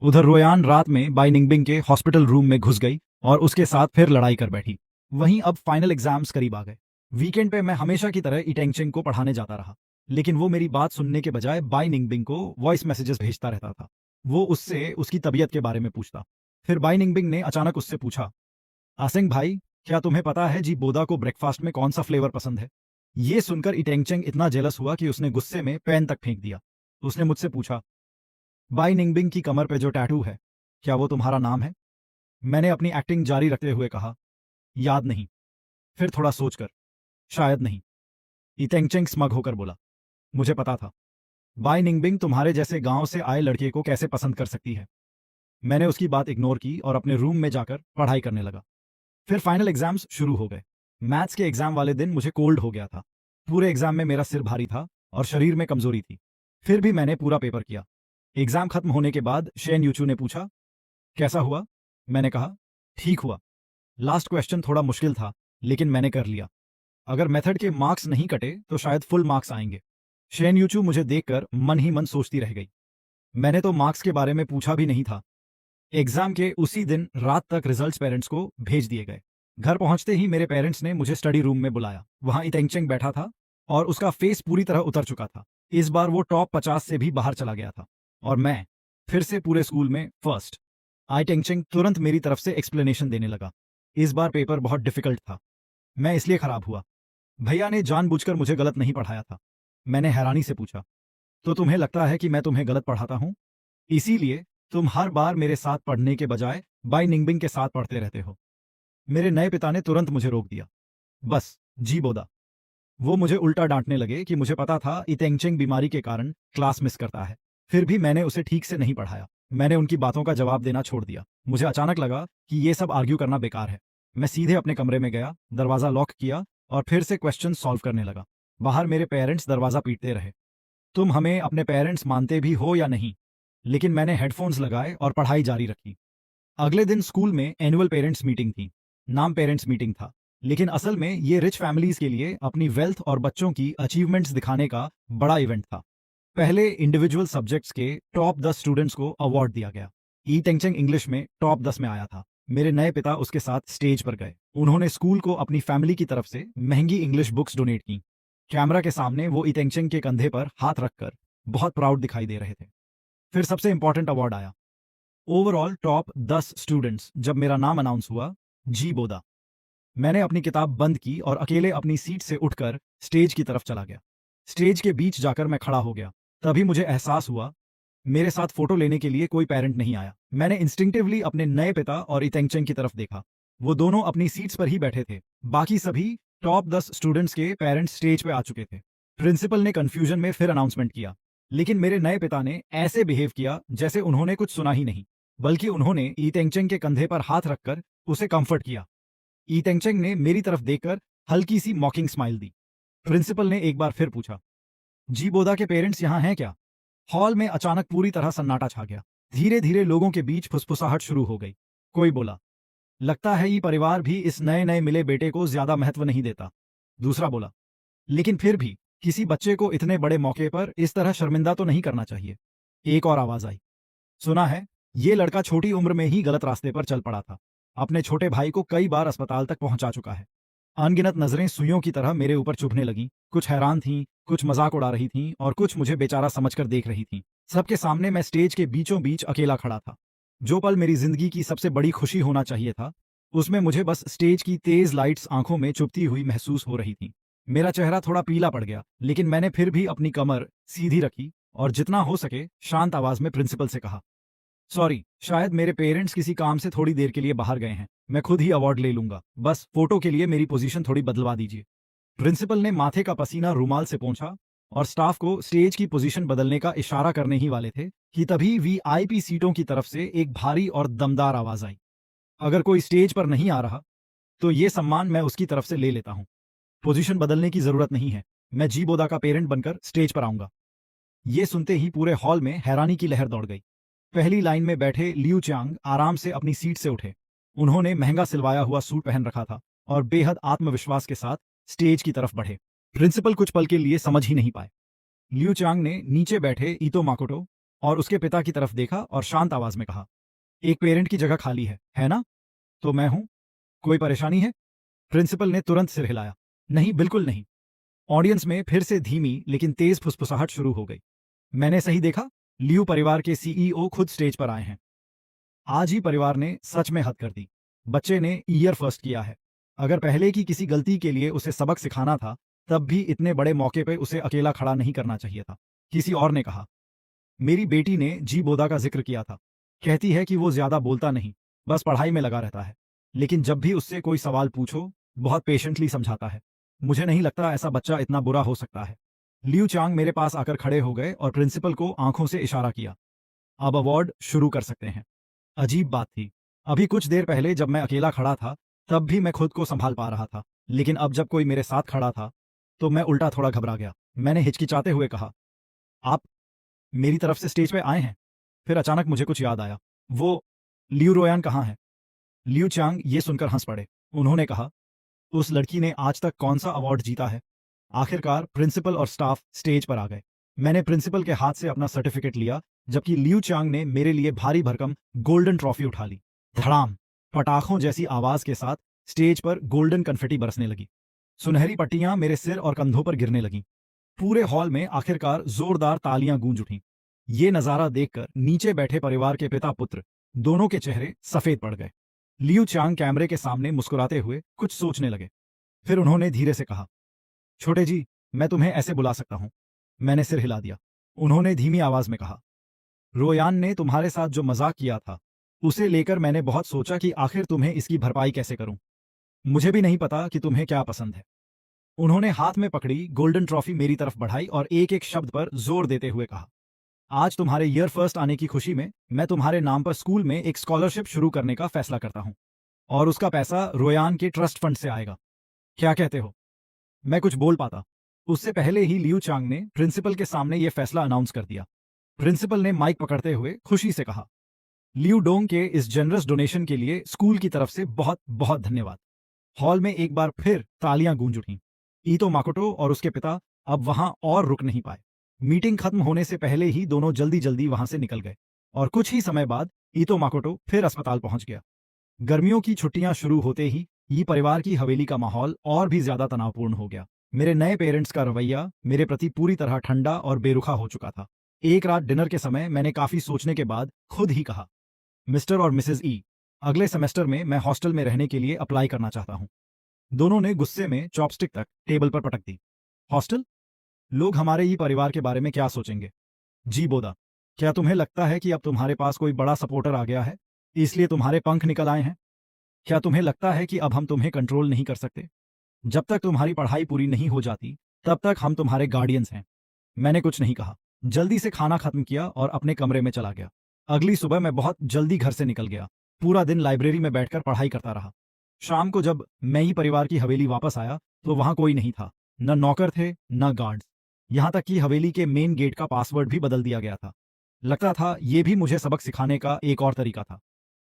उधर रोयान रात में बाई निंगबिंग के हॉस्पिटल रूम में घुस गई और उसके साथ फिर लड़ाई कर बैठी। वहीं अब फाइनल एग्जाम्स करीब आ गए। वीकेंड पे मैं हमेशा की तरह ई तेंगचेंग को पढ़ाने जाता रहा, लेकिन वो मेरी बात सुनने के बजाय बाई निंगबिंग को वॉइस मैसेजेस भेजता रहता था। वो उससे उसकी तबीयत के बारे में पूछता। फिर बाई निंगबिंग ने अचानक उससे पूछा, आसेंग भाई, क्या तुम्हें पता है जी बोदा को ब्रेकफास्ट में कौन सा फ्लेवर पसंद है? ये सुनकर ई तेंगचेंग इतना जेलस हुआ कि उसने गुस्से में पेन तक फेंक दिया। उसने मुझसे पूछा, बाई निंगबिंग की कमर पे जो टैटू है, क्या वो तुम्हारा नाम है? मैंने अपनी एक्टिंग जारी रखते हुए कहा, याद नहीं। फिर थोड़ा सोचकर, शायद नहीं। इतेंगचेंग स्मग होकर बोला, मुझे पता था। बाई निंगबिंग तुम्हारे जैसे गांव से आए लड़के को कैसे पसंद कर सकती है। मैंने उसकी बात इग्नोर की और अपने रूम में जाकर पढ़ाई करने लगा। फिर फाइनल एग्जाम्स शुरू हो गए। मैथ्स के एग्जाम वाले दिन मुझे कोल्ड हो गया था। पूरे एग्जाम में मेरा सिर भारी था और शरीर में कमजोरी थी। फिर भी मैंने पूरा पेपर किया। एग्जाम खत्म होने के बाद शेन यूचू ने पूछा, कैसा हुआ? मैंने कहा, ठीक हुआ। लास्ट क्वेश्चन थोड़ा मुश्किल था, लेकिन मैंने कर लिया। अगर मेथड के मार्क्स नहीं कटे तो शायद फुल मार्क्स आएंगे। शेन यूचू मुझे देखकर मन ही मन सोचती रह गई। मैंने तो मार्क्स के बारे में पूछा भी नहीं था। एग्जाम के उसी दिन रात तक रिजल्ट्स पेरेंट्स को भेज दिए गए। घर पहुंचते ही मेरे पेरेंट्स ने मुझे स्टडी रूम में बुलाया। वहां इतेंगचेंग बैठा था और उसका फेस पूरी तरह उतर चुका था। इस बार वो टॉप 50 से भी बाहर चला गया था और मैं फिर से पूरे स्कूल में फर्स्ट। आई टेंगचेंग तुरंत मेरी तरफ से एक्सप्लेनेशन देने लगा। इस बार पेपर बहुत डिफिकल्ट था। मैं इसलिए खराब हुआ। भैया ने जानबूझकर मुझे गलत नहीं पढ़ाया था। मैंने हैरानी से पूछा, तो तुम्हें लगता है कि मैं तुम्हें गलत पढ़ाता हूं? इसीलिए तुम हर बार मेरे साथ पढ़ने के बजाय बाई निंगबिंग के साथ पढ़ते रहते हो। मेरे नए पिता ने तुरंत मुझे रोक दिया। बस जी बोदा। वो मुझे उल्टा डांटने लगे कि मुझे पता था इतेंगचेंग बीमारी के कारण क्लास मिस करता है। फिर भी मैंने उसे ठीक से नहीं पढ़ाया। मैंने उनकी बातों का जवाब देना छोड़ दिया। मुझे अचानक लगा कि ये सब आर्ग्यू करना बेकार है। मैं सीधे अपने कमरे में गया, दरवाजा लॉक किया और फिर से क्वेश्चन सॉल्व करने लगा। बाहर मेरे पेरेंट्स दरवाजा पीटते रहे। तुम हमें अपने पेरेंट्स मानते भी हो या नहीं? लेकिन मैंने हेडफोन्स लगाए और पढ़ाई जारी रखी। अगले दिन स्कूल में एनुअल पेरेंट्स मीटिंग थी। नाम पेरेंट्स मीटिंग था, लेकिन असल में ये रिच फैमिलीज के लिए अपनी वेल्थ और बच्चों की अचीवमेंट्स दिखाने का बड़ा इवेंट था। पहले इंडिविजुअल सब्जेक्ट्स के टॉप 10 स्टूडेंट्स को अवार्ड दिया गया। ई टेंगचेंग इंग्लिश में टॉप 10 में आया था। मेरे नए पिता उसके साथ स्टेज पर गए। उन्होंने स्कूल को अपनी फैमिली की तरफ से महंगी इंग्लिश बुक्स डोनेट की। कैमरा के सामने वो ई टेंगचेंग के कंधे पर हाथ रखकर बहुत प्राउड दिखाई दे रहे थे। फिर सबसे इंपॉर्टेंट अवार्ड आया, ओवरऑल टॉप 10 स्टूडेंट्स। जब मेरा नाम अनाउंस हुआ, जी बोदा, मैंने अपनी किताब बंद की और अकेले अपनी सीट से उठकर स्टेज की तरफ चला गया। स्टेज के बीच जाकर मैं खड़ा हो गया। तभी मुझे एहसास हुआ मेरे साथ फोटो लेने के लिए कोई पेरेंट नहीं आया। मैंने इंस्टिंक्टिवली अपने नए पिता और इतेंगचेंग की तरफ देखा। वो दोनों अपनी सीट्स पर ही बैठे थे। बाकी सभी टॉप 10 स्टूडेंट्स के पेरेंट्स स्टेज पे आ चुके थे। प्रिंसिपल ने कंफ्यूजन में फिर अनाउंसमेंट किया, लेकिन मेरे नए पिता ने ऐसे बिहेव किया जैसे उन्होंने कुछ सुना ही नहीं, बल्कि उन्होंने इतेंगचेंग के कंधे पर हाथ रखकर उसे कंफर्ट किया। इतेंगचेंग ने मेरी तरफ देखकर हल्की सी मॉकिंग स्माइल दी। प्रिंसिपल ने एक बार फिर पूछा, जी बोदा के पेरेंट्स यहाँ हैं क्या? हॉल में अचानक पूरी तरह सन्नाटा छा गया। धीरे धीरे लोगों के बीच फुसफुसाहट शुरू हो गई। कोई बोला, लगता है ये परिवार भी इस नए नए मिले बेटे को ज्यादा महत्व नहीं देता। दूसरा बोला, लेकिन फिर भी किसी बच्चे को इतने बड़े मौके पर इस तरह शर्मिंदा तो नहीं करना चाहिए। एक और आवाज आई, सुना है ये लड़का छोटी उम्र में ही गलत रास्ते पर चल पड़ा था। अपने छोटे भाई को कई बार अस्पताल तक पहुंचा चुका है। अनगिनत नजरें सुइयों की तरह मेरे ऊपर चुभने लगीं। कुछ हैरान थीं, कुछ मजाक उड़ा रही थीं और कुछ मुझे बेचारा समझकर देख रही थीं। सबके सामने मैं स्टेज के बीचों बीच अकेला खड़ा था। जो पल मेरी जिंदगी की सबसे बड़ी खुशी होना चाहिए था, उसमें मुझे बस स्टेज की तेज लाइट्स आंखों में चुभती हुई महसूस हो रही थी। मेरा चेहरा थोड़ा पीला पड़ गया, लेकिन मैंने फिर भी अपनी कमर सीधी रखी और जितना हो सके शांत आवाज में प्रिंसिपल से कहा, सॉरी, शायद मेरे पेरेंट्स किसी काम से थोड़ी देर के लिए बाहर गए हैं। मैं खुद ही अवार्ड ले लूंगा। बस फोटो के लिए मेरी पोजीशन थोड़ी बदलवा दीजिए। प्रिंसिपल ने माथे का पसीना रूमाल से पोंछा और स्टाफ को स्टेज की पोजीशन बदलने का इशारा करने ही वाले थे कि तभी वीआईपी सीटों की तरफ से एक भारी और दमदार आवाज आई, अगर कोई स्टेज पर नहीं आ रहा तो ये सम्मान मैं उसकी तरफ से ले लेता हूं। पोजीशन बदलने की जरूरत नहीं है। मैं जी बोदा का पेरेंट बनकर स्टेज पर आऊंगा। ये सुनते ही पूरे हॉल में हैरानी की लहर दौड़ गई। पहली लाइन में बैठे लियू चांग आराम से अपनी सीट से उठे। उन्होंने महंगा सिलवाया हुआ सूट पहन रखा था और बेहद आत्मविश्वास के साथ स्टेज की तरफ बढ़े। प्रिंसिपल कुछ पल के लिए समझ ही नहीं पाए। लियू चांग ने नीचे बैठे ईतो माकोटो और उसके पिता की तरफ देखा और शांत आवाज में कहा, एक पेरेंट की जगह खाली है ना? तो मैं हूं। कोई परेशानी है? प्रिंसिपल ने तुरंत सिर हिलाया, नहीं, बिल्कुल नहीं। ऑडियंस में फिर से धीमी लेकिन तेज फुसफुसाहट शुरू हो गई। मैंने सही देखा? लियू परिवार के सीईओ खुद स्टेज पर आए हैं। आज ही परिवार ने सच में हद कर दी। बच्चे ने ईयर फर्स्ट किया है। अगर पहले की किसी गलती के लिए उसे सबक सिखाना था, तब भी इतने बड़े मौके पे उसे अकेला खड़ा नहीं करना चाहिए था। किसी और ने कहा, मेरी बेटी ने जी बोदा का जिक्र किया था। कहती है कि वो ज्यादा बोलता नहीं, बस पढ़ाई में लगा रहता है। लेकिन जब भी उससे कोई सवाल पूछो, बहुत पेशेंटली समझाता है। मुझे नहीं लगता ऐसा बच्चा इतना बुरा हो सकता है। लियू चांग मेरे पास आकर खड़े हो गए और प्रिंसिपल को आंखों से इशारा किया। अब अवार्ड शुरू कर सकते हैं। अजीब बात थी। अभी कुछ देर पहले जब मैं अकेला खड़ा था, तब भी मैं खुद को संभाल पा रहा था, लेकिन अब जब कोई मेरे साथ खड़ा था, तो मैं उल्टा थोड़ा घबरा गया। मैंने हिचकिचाते हुए कहा, आप मेरी तरफ से स्टेज पे आए हैं। फिर अचानक मुझे कुछ याद आया। वो लियू रोयान कहाँ है? लियू चांग ये सुनकर हंस पड़े। उन्होंने कहा, उस लड़की ने आज तक कौन सा अवार्ड जीता है? आखिरकार प्रिंसिपल और स्टाफ स्टेज पर आ गए। मैंने प्रिंसिपल के हाथ से अपना सर्टिफिकेट लिया, जबकि लियू चांग ने मेरे लिए भारी भरकम गोल्डन ट्रॉफी उठा ली। धड़ाम! पटाखों जैसी आवाज के साथ स्टेज पर गोल्डन कन्फेटी बरसने लगी। सुनहरी पट्टियां मेरे सिर और कंधों पर गिरने लगीं। पूरे हॉल में आखिरकार जोरदार तालियां गूंज उठीं। ये नजारा देखकर नीचे बैठे परिवार के पिता पुत्र दोनों के चेहरे सफेद पड़ गए। लियू चांग कैमरे के सामने मुस्कुराते हुए कुछ सोचने लगे। फिर उन्होंने धीरे से कहा, छोटे जी, मैं तुम्हें ऐसे बुला सकता हूं? मैंने सिर हिला दिया। उन्होंने धीमी आवाज में कहा, रोयान ने तुम्हारे साथ जो मजाक किया था, उसे लेकर मैंने बहुत सोचा कि आखिर तुम्हें इसकी भरपाई कैसे करूं। मुझे भी नहीं पता कि तुम्हें क्या पसंद है। उन्होंने हाथ में पकड़ी गोल्डन ट्रॉफी मेरी तरफ बढ़ाई और एक एक शब्द पर जोर देते हुए कहा, आज तुम्हारे ईयर फर्स्ट आने की खुशी में मैं तुम्हारे नाम पर स्कूल में एक स्कॉलरशिप शुरू करने का फैसला करता हूं, और उसका पैसा रोयान के ट्रस्ट फंड से आएगा। क्या कहते हो? मैं कुछ बोल पाता, उससे पहले ही लियू चांग ने प्रिंसिपल के सामने यह फैसला अनाउंस कर दिया। प्रिंसिपल ने माइक पकड़ते हुए खुशी से कहा, लियू डोंग के इस जनरस डोनेशन के लिए स्कूल की तरफ से बहुत बहुत धन्यवाद। हॉल में एक बार फिर तालियां गूंज उठीं। ईतो माकोटो और उसके पिता अब वहां और रुक नहीं पाए। मीटिंग खत्म होने से पहले ही दोनों जल्दी जल्दी वहां से निकल गए, और कुछ ही समय बाद ईतो माकोटो फिर अस्पताल पहुंच गया। गर्मियों की छुट्टियां शुरू होते ही ये परिवार की हवेली का माहौल और भी ज्यादा तनावपूर्ण हो गया। मेरे नए पेरेंट्स का रवैया मेरे प्रति पूरी तरह ठंडा और बेरुखा हो चुका था। एक रात डिनर के समय मैंने काफी सोचने के बाद खुद ही कहा, मिस्टर और मिसेज ई, अगले सेमेस्टर में मैं हॉस्टल में रहने के लिए अप्लाई करना चाहता हूं। दोनों ने गुस्से में चॉपस्टिक तक टेबल पर पटक दी। हॉस्टल? लोग हमारे ही परिवार के बारे में क्या सोचेंगे? जी बोदा, क्या तुम्हें लगता है कि अब तुम्हारे पास कोई बड़ा सपोर्टर आ गया है, इसलिए तुम्हारे पंख निकल आए हैं? क्या तुम्हें लगता है कि अब हम तुम्हें कंट्रोल नहीं कर सकते? जब तक तुम्हारी पढ़ाई पूरी नहीं हो जाती, तब तक हम तुम्हारे गार्डियंस हैं। मैंने कुछ नहीं कहा, जल्दी से खाना खत्म किया और अपने कमरे में चला गया। अगली सुबह मैं बहुत जल्दी घर से निकल गया। पूरा दिन लाइब्रेरी में बैठकर पढ़ाई करता रहा। शाम को जब मैं ही परिवार की हवेली वापस आया, तो वहां कोई नहीं था। न नौकर थे, न गार्ड्स। यहां तक कि हवेली के मेन गेट का पासवर्ड भी बदल दिया गया था। लगता था ये भी मुझे सबक सिखाने का एक और तरीका था।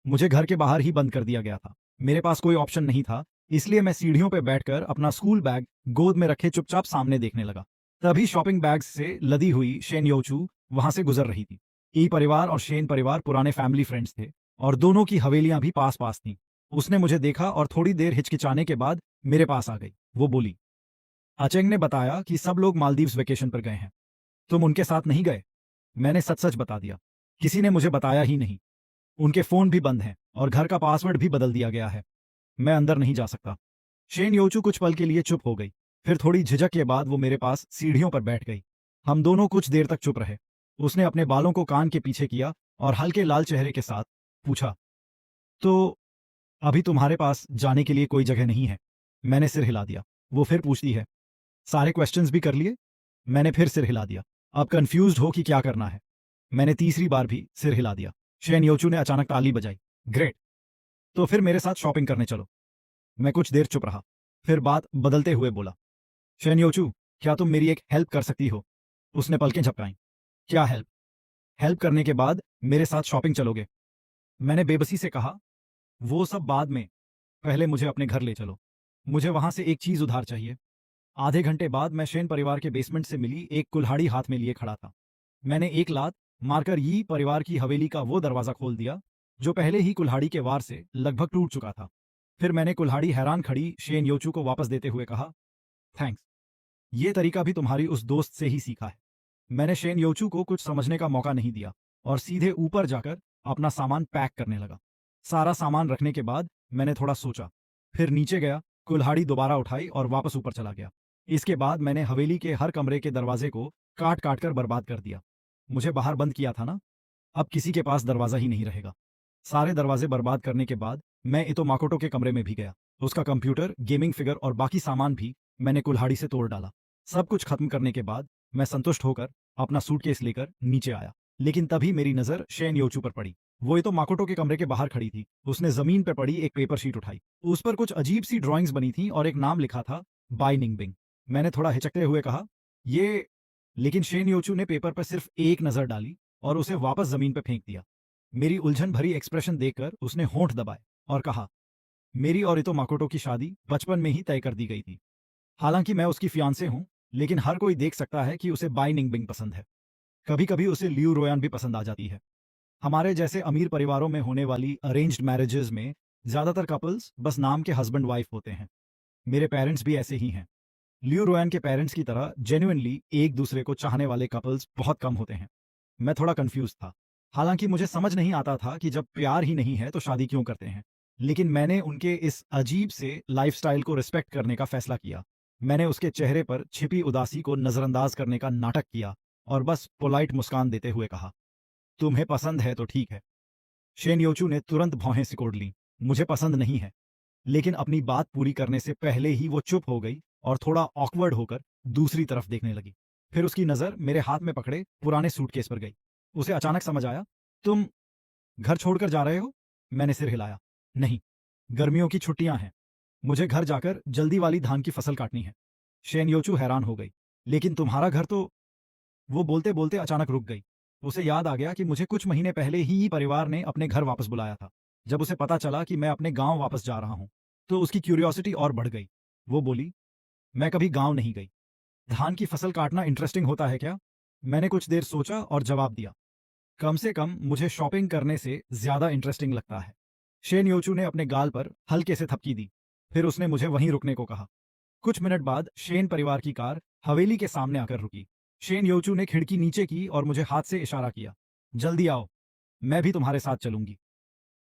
मुझे घर के बाहर ही बंद कर दिया गया था। मेरे पास कोई ऑप्शन नहीं था, इसलिए मैं सीढ़ियों पर बैठकर अपना स्कूल बैग गोद में रखे चुपचाप सामने देखने लगा। तभी शॉपिंग बैग्स से लदी हुई शेन योचू वहां से गुजर रही थी। ई परिवार और शेन परिवार पुराने फैमिली फ्रेंड्स थे, और दोनों की हवेलियां भी पास पास थीं। उसने मुझे देखा और थोड़ी देर हिचकिचाने के बाद मेरे पास आ गई। वो बोली, अचेंग ने बताया कि सब लोग मालदीव्स वेकेशन पर गए हैं। तुम उनके साथ नहीं गए? मैंने सच सच बता दिया। किसी ने मुझे बताया ही नहीं। उनके फोन भी बंद हैं और घर का पासवर्ड भी बदल दिया गया है। मैं अंदर नहीं जा सकता। शेन योचू कुछ पल के लिए चुप हो गई। फिर थोड़ी झिझक के बाद वो मेरे पास सीढ़ियों पर बैठ गई। हम दोनों कुछ देर तक चुप रहे। उसने अपने बालों को कान के पीछे किया और हल्के लाल चेहरे के साथ पूछा, तो अभी तुम्हारे पास जाने के लिए कोई जगह नहीं है? मैंने सिर हिला दिया। वो फिर पूछती है, सारे क्वेश्चंस भी कर लिए? मैंने फिर सिर हिला दिया। अब कंफ्यूज्ड हो कि क्या करना है। मैंने तीसरी बार भी सिर हिला दिया। शेन योचू ने अचानक ताली बजाई। ग्रेट, तो फिर मेरे साथ शॉपिंग करने चलो। मैं कुछ देर चुप रहा, फिर बात बदलते हुए बोला, शेन योचू, क्या तुम मेरी एक हेल्प कर सकती हो? उसने पलकें झपकाईं। क्या हेल्प? हेल्प करने के बाद मेरे साथ शॉपिंग चलोगे? मैंने बेबसी से कहा, वो सब बाद में, पहले मुझे अपने घर ले चलो। मुझे वहां से एक चीज उधार चाहिए। आधे घंटे बाद मैं शेन परिवार के बेसमेंट से मिली एक कुल्हाड़ी हाथ में लिए खड़ा था। मैंने एक लात मारकर यी परिवार की हवेली का वो दरवाजा खोल दिया जो पहले ही कुल्हाड़ी के वार से लगभग टूट चुका था। फिर मैंने कुल्हाड़ी हैरान खड़ी शेन योचू को वापस देते हुए कहा, थैंक्स, ये तरीका भी तुम्हारी उस दोस्त से ही सीखा है। मैंने शेन योचू को कुछ समझने का मौका नहीं दिया और सीधे ऊपर जाकर अपना सामान पैक करने लगा। सारा सामान रखने के बाद मैंने थोड़ा सोचा, फिर नीचे गया, कुल्हाड़ी दोबारा उठाई और वापस ऊपर चला गया। इसके बाद मैंने हवेली के हर कमरे के दरवाजे को काट काट कर बर्बाद कर दिया। मुझे बाहर बंद किया था ना, अब किसी के पास दरवाजा ही नहीं रहेगा। सारे दरवाजे बर्बाद करने के बाद मैं इतो माकोटो के कमरे में भी गया। उसका कंप्यूटर, गेमिंग फिगर और बाकी सामान भी मैंने कुल्हाड़ी से तोड़ डाला। सब कुछ खत्म करने के बाद मैं संतुष्ट होकर अपना सूटकेस लेकर नीचे आया। लेकिन तभी मेरी नजर शेन योचू पर पड़ी। वो ये तो माकोटो के कमरे के बाहर खड़ी थी। उसने जमीन पर पड़ी एक पेपर शीट उठाई। उस पर कुछ अजीब सी ड्राइंग्स बनी थी और एक नाम लिखा था, बाई निंगबिंग। मैंने थोड़ा हिचकते हुए कहा, ये। लेकिन शेन योचू ने पेपर पर सिर्फ एक नजर डाली और उसे वापस जमीन पर फेंक दिया। मेरी उलझन भरी एक्सप्रेशन देखकर उसने होंठ दबाए और कहा, मेरी और इतो माकोटो की शादी बचपन में ही तय कर दी गई थी। हालांकि मैं उसकी फियांसे हूं, लेकिन हर कोई देख सकता है कि उसे बाई निंगबिंग पसंद है। कभी कभी उसे लियू रोयान भी पसंद आ जाती है। हमारे जैसे अमीर परिवारों में होने वाली अरेंज्ड मैरिजेज में ज्यादातर कपल्स बस नाम के हस्बैंड वाइफ होते हैं। मेरे पेरेंट्स भी ऐसे ही हैं। लियू रोयान के पेरेंट्स की तरह जेन्युइनली एक दूसरे को चाहने वाले कपल्स बहुत कम होते हैं। मैं थोड़ा कंफ्यूज था। हालांकि मुझे समझ नहीं आता था कि जब प्यार ही नहीं है तो शादी क्यों करते हैं। लेकिन मैंने उनके इस अजीब से लाइफस्टाइल को रिस्पेक्ट करने का फैसला किया। मैंने उसके चेहरे पर छिपी उदासी को नजरअंदाज करने का नाटक किया और बस पोलाइट मुस्कान देते हुए कहा, तुम्हें पसंद है तो ठीक है। शेन योचू ने तुरंत भौहें सिकोड़ ली। मुझे पसंद नहीं है। लेकिन अपनी बात पूरी करने से पहले ही वो चुप हो गई और थोड़ा ऑकवर्ड होकर दूसरी तरफ देखने लगी। फिर उसकी नजर मेरे हाथ में पकड़े पुराने सूटकेस पर गई। उसे अचानक समझ आया, तुम घर छोड़कर जा रहे हो? मैंने सिर हिलाया। नहीं, गर्मियों की छुट्टियां हैं। मुझे घर जाकर जल्दी वाली धान की फसल काटनी है। शेन योचू हैरान हो गई। लेकिन तुम्हारा घर तो। वो बोलते बोलते अचानक रुक गई। उसे याद आ गया कि मुझे कुछ महीने पहले ही परिवार ने अपने घर वापस बुलाया था। जब उसे पता चला कि मैं अपने गांव वापस जा रहा हूं तो उसकी क्यूरियोसिटी और बढ़ गई। वो बोली, मैं कभी गांव नहीं गई। धान की फसल काटना इंटरेस्टिंग होता है क्या? मैंने कुछ देर सोचा और जवाब दिया, कम से कम मुझे शॉपिंग करने से ज्यादा इंटरेस्टिंग लगता है। शेन योचू ने अपने गाल पर हल्के से थपकी दी। फिर उसने मुझे वहीं रुकने को कहा। कुछ मिनट बाद शेन परिवार की कार हवेली के सामने आकर रुकी। शेन योचू ने खिड़की नीचे की और मुझे हाथ से इशारा किया, जल्दी आओ, मैं भी तुम्हारे साथ चलूंगी।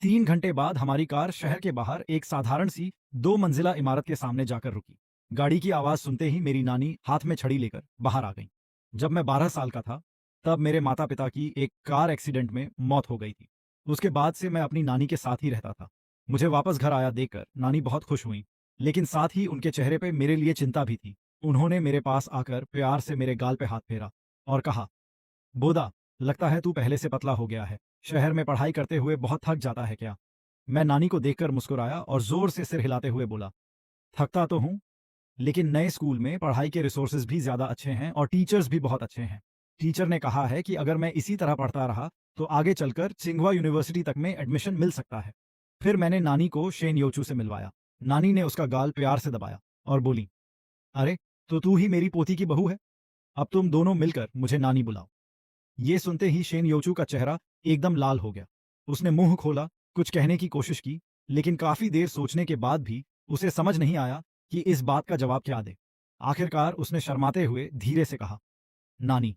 3 घंटे बाद हमारी कार शहर के बाहर एक साधारण सी 2 मंजिला इमारत के सामने जाकर रुकी। गाड़ी की आवाज सुनते ही मेरी नानी हाथ में छड़ी लेकर बाहर आ गई। जब मैं 12 साल का था तब मेरे माता पिता की एक कार एक्सीडेंट में मौत हो गई थी। उसके बाद से मैं अपनी नानी के साथ ही रहता था। मुझे वापस घर आया देखकर नानी बहुत खुश हुई, लेकिन साथ ही उनके चेहरे पे मेरे लिए चिंता भी थी। उन्होंने मेरे पास आकर प्यार से मेरे गाल पे हाथ फेरा और कहा, बोदा, लगता है तू पहले से पतला हो गया है। शहर में पढ़ाई करते हुए बहुत थक जाता है क्या? मैं नानी को देखकर मुस्कुराया और जोर से सिर हिलाते हुए बोला, थकता तो हूं, लेकिन नए स्कूल में पढ़ाई के रिसोर्सेज भी ज्यादा अच्छे हैं और टीचर्स भी बहुत अच्छे हैं। टीचर ने कहा है कि अगर मैं इसी तरह पढ़ता रहा तो आगे चलकर चिंगवा यूनिवर्सिटी तक में एडमिशन मिल सकता है। फिर मैंने नानी को शेन योचू से मिलवाया। नानी ने उसका गाल प्यार से दबाया और बोली, अरे, तो तू ही मेरी पोती की बहू है। अब तुम दोनों मिलकर मुझे नानी बुलाओ। ये सुनते ही शेन योचू का चेहरा एकदम लाल हो गया। उसने मुंह खोला, कुछ कहने की कोशिश की, लेकिन काफी देर सोचने के बाद भी उसे समझ नहीं आया कि इस बात का जवाब क्या दे। आखिरकार उसने शर्माते हुए धीरे से कहा, नानी।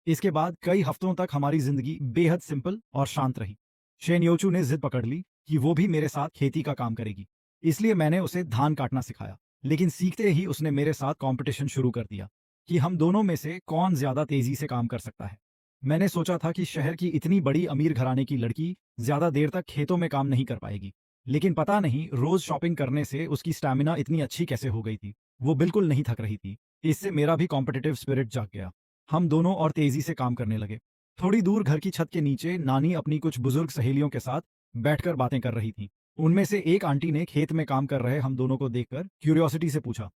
इसके बाद कई हफ्तों तक हमारी जिंदगी बेहद सिंपल और शांत रही। शेन योचू ने जिद पकड़ ली कि वो भी मेरे साथ खेती का काम करेगी। इसलिए मैंने उसे धान काटना सिखाया। लेकिन सीखते ही उसने मेरे साथ कंपटीशन शुरू कर दिया कि हम दोनों में से कौन ज्यादा तेजी से काम कर सकता है। मैंने सोचा था कि शहर की इतनी बड़ी अमीर घराने की लड़की ज्यादा देर तक खेतों में काम नहीं कर पाएगी। लेकिन पता नहीं रोज शॉपिंग करने से उसकी स्टैमिना इतनी अच्छी कैसे हो गई थी। वो बिल्कुल नहीं थक रही थी। इससे मेरा भी कॉम्पिटिटिव स्पिरिट जाग गया। हम दोनों और तेजी से काम करने लगे। थोड़ी दूर घर की छत के नीचे नानी अपनी कुछ बुजुर्ग सहेलियों के साथ बैठकर बातें कर रही थी। उनमें से एक आंटी ने खेत में काम कर रहे हम दोनों को देखकर क्यूरियोसिटी से पूछा,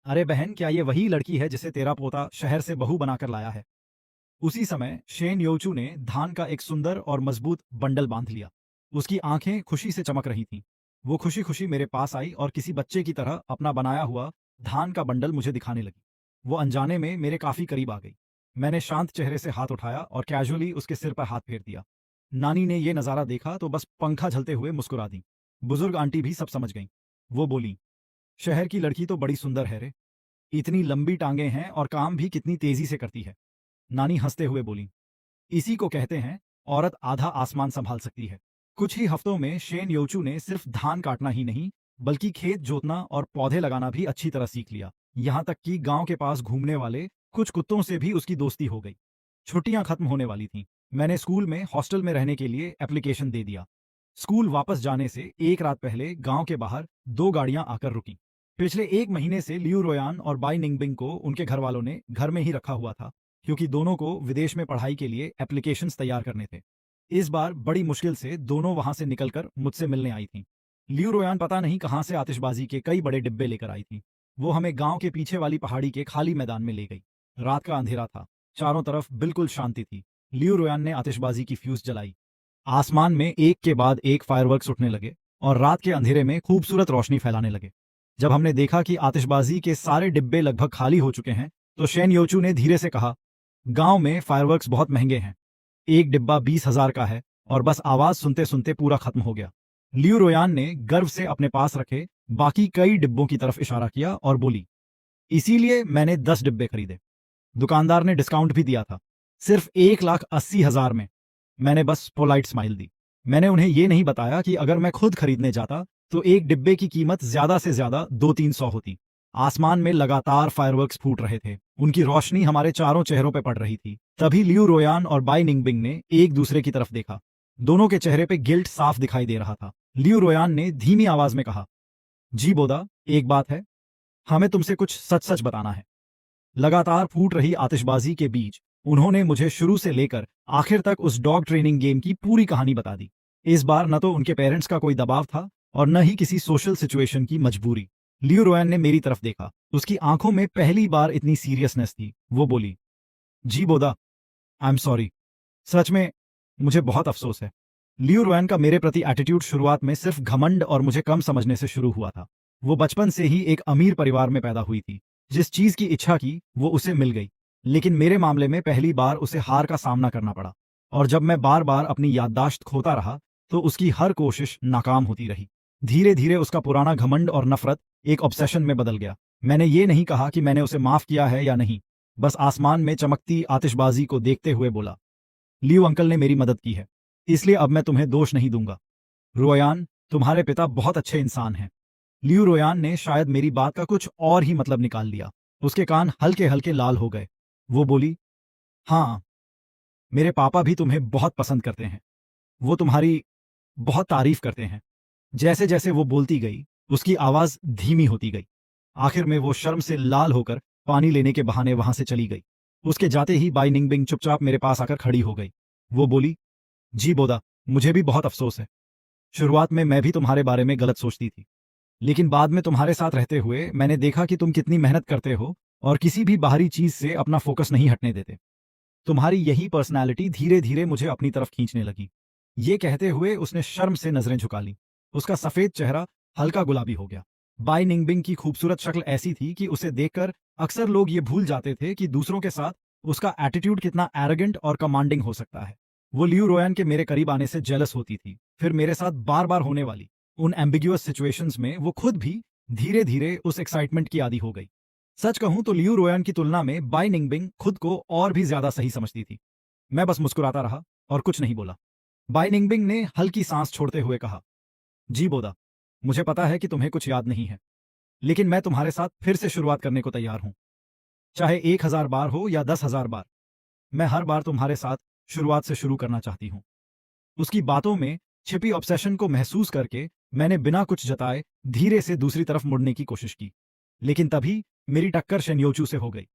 अरे बहन, क्या ये वही लड़की है जिसे तेरा पोता शहर से बहू बनाकर लाया है? उसी समय शेन योचू ने धान का एक सुंदर और मजबूत बंडल बांध लिया। उसकी आंखें खुशी से चमक रही थीं। वो खुशी खुशी मेरे पास आई और किसी बच्चे की तरह अपना बनाया हुआ धान का बंडल मुझे दिखाने लगी। वो अनजाने में मेरे काफी करीब आ गई। मैंने शांत चेहरे से हाथ उठाया और कैजुअली उसके सिर पर हाथ फेर दिया। नानी ने यह नजारा देखा तो बस पंखा झलते हुए मुस्कुरा दी। बुजुर्ग आंटी भी सब समझ गईं। वो बोली, शहर की लड़की तो बड़ी सुंदर है रे। इतनी लंबी टांगे हैं और काम भी कितनी तेजी से करती है। नानी हंसते हुए बोली, इसी को कहते हैं औरत आधा आसमान संभाल सकती है। कुछ ही हफ्तों में शेन योचू ने सिर्फ धान काटना ही नहीं बल्कि खेत जोतना और पौधे लगाना भी अच्छी तरह सीख लिया। यहाँ तक कि गांव के पास घूमने वाले कुछ कुत्तों से भी उसकी दोस्ती हो गई। छुट्टियां खत्म होने वाली थीं। मैंने स्कूल में हॉस्टल में रहने के लिए एप्लीकेशन दे दिया। स्कूल वापस जाने से एक रात पहले गांव के बाहर 2 गाड़ियां आकर रुकी। पिछले 1 महीने से लियू रोयान और बाई निंगबिंग को उनके घर वालों ने घर में ही रखा हुआ था, क्योंकि दोनों को विदेश में पढ़ाई के लिए एप्लीकेशंस तैयार करने थे। इस बार बड़ी मुश्किल से दोनों वहां से निकलकर मुझसे मिलने आई थीं। लियू रोयान पता नहीं कहां से आतिशबाजी के कई बड़े डिब्बे लेकर आई थी। वो हमें गांव के पीछे वाली पहाड़ी के खाली मैदान में ले गई। रात का अंधेरा था, चारों तरफ बिल्कुल शांति थी। लियू रोयान ने आतिशबाजी की फ्यूज जलाई। आसमान में एक के बाद एक फायरवर्क्स उठने लगे और रात के अंधेरे में खूबसूरत रोशनी फैलाने लगे। जब हमने देखा कि आतिशबाजी के सारे डिब्बे लगभग खाली हो चुके हैं, तो शेन योचू ने धीरे से कहा, गांव में फायरवर्क्स बहुत महंगे हैं। एक डिब्बा 20,000 का है और बस आवाज सुनते सुनते पूरा खत्म हो गया। लियू रोयान ने गर्व से अपने पास रखे बाकी कई डिब्बों की तरफ इशारा किया और बोली, इसीलिए मैंने 10 डिब्बे खरीदे। दुकानदार ने डिस्काउंट भी दिया था, सिर्फ 1,80,000 में। मैंने बस पोलाइट स्माइल दी। मैंने उन्हें यह नहीं बताया कि अगर मैं खुद खरीदने जाता तो एक डिब्बे की कीमत ज्यादा से ज्यादा 200-300 होती। आसमान में लगातार फायरवर्क्स फूट रहे थे, उनकी रोशनी हमारे चारों चेहरों पर पड़ रही थी। तभी लियू रोयान और बाई निंगबिंग ने एक दूसरे की तरफ देखा। दोनों के चेहरे पे गिल्ट साफ दिखाई दे रहा था। लियू रोयान ने धीमी आवाज में कहा, जी बोदा, एक बात है, हमें तुमसे कुछ सच सच बताना है। लगातार फूट रही आतिशबाजी के बीच उन्होंने मुझे शुरू से लेकर आखिर तक उस डॉग ट्रेनिंग गेम की पूरी कहानी बता दी। इस बार न तो उनके पेरेंट्स का कोई दबाव था और न ही किसी सोशल सिचुएशन की मजबूरी। लियू रोयान ने मेरी तरफ देखा। उसकी आंखों में पहली बार इतनी सीरियसनेस थी। वो बोली, जी बोदा, आई एम सॉरी। सच में मुझे बहुत अफसोस है। लियू रोयान का मेरे प्रति एटीट्यूड शुरुआत में सिर्फ घमंड और मुझे कम समझने से शुरू हुआ था। वो बचपन से ही एक अमीर परिवार में पैदा हुई थी। जिस चीज की इच्छा की वो उसे मिल गई, लेकिन मेरे मामले में पहली बार उसे हार का सामना करना पड़ा। और जब मैं बार बार अपनी याददाश्त खोता रहा तो उसकी हर कोशिश नाकाम होती रही। धीरे धीरे उसका पुराना घमंड और नफरत एक ऑब्सेशन में बदल गया। मैंने ये नहीं कहा कि मैंने उसे माफ किया है या नहीं, बस आसमान में चमकती आतिशबाजी को देखते हुए बोला, लियू अंकल ने मेरी मदद की है, इसलिए अब मैं तुम्हें दोष नहीं दूंगा। रोयान, तुम्हारे पिता बहुत अच्छे इंसान हैं। लियू रोयान ने शायद मेरी बात का कुछ और ही मतलब निकाल लिया। उसके कान हल्के हल्के लाल हो गए। वो बोली, हाँ, मेरे पापा भी तुम्हें बहुत पसंद करते हैं। वो तुम्हारी बहुत तारीफ करते हैं। जैसे जैसे वो बोलती गई उसकी आवाज धीमी होती गई। आखिर में वो शर्म से लाल होकर पानी लेने के बहाने वहां से चली गई। उसके जाते ही बाई निंगबिंग चुपचाप मेरे पास आकर खड़ी हो गई। वो बोली, जी बोदा, मुझे भी बहुत अफसोस है। शुरुआत में मैं भी तुम्हारे बारे में गलत सोचती थी, लेकिन बाद में तुम्हारे साथ रहते हुए मैंने देखा कि तुम कितनी मेहनत करते हो और किसी भी बाहरी चीज से अपना फोकस नहीं हटने देते। तुम्हारी यही पर्सनालिटी धीरे धीरे मुझे अपनी तरफ खींचने लगी। ये कहते हुए उसने शर्म से नजरें झुका ली। उसका सफेद चेहरा हल्का गुलाबी हो गया। बाई निंगबिंग की खूबसूरत शक्ल ऐसी थी कि उसे देखकर अक्सर लोग ये भूल जाते थे कि दूसरों के साथ उसका एटीट्यूड कितना एरोगेंट और कमांडिंग हो सकता है। वो लियू रोयान के मेरे करीब आने से जेलस होती थी। फिर मेरे साथ बार बार होने वाली उन एम्बिग्युअस सिचुएशंस में वो खुद भी धीरे धीरे उस एक्साइटमेंट की आदी हो गई। सच कहूं तो लियू रोयान की तुलना में बाई निंगबिंग खुद को और भी ज्यादा सही समझती थी। मैं बस मुस्कुराता रहा और कुछ नहीं बोला। बाई निंगबिंग ने हल्की सांस छोड़ते हुए कहा, जी बोदा, मुझे पता है कि तुम्हें कुछ याद नहीं है, लेकिन मैं तुम्हारे साथ फिर से शुरुआत करने को तैयार हूं। चाहे 1,000 बार हो या 10,000 बार, मैं हर बार तुम्हारे साथ शुरुआत से शुरू करना चाहती हूं। उसकी बातों में छिपी ऑब्सेशन को महसूस करके मैंने बिना कुछ जताए धीरे से दूसरी तरफ मुड़ने की कोशिश की, लेकिन तभी मेरी टक्कर शेनयोचू से हो गई।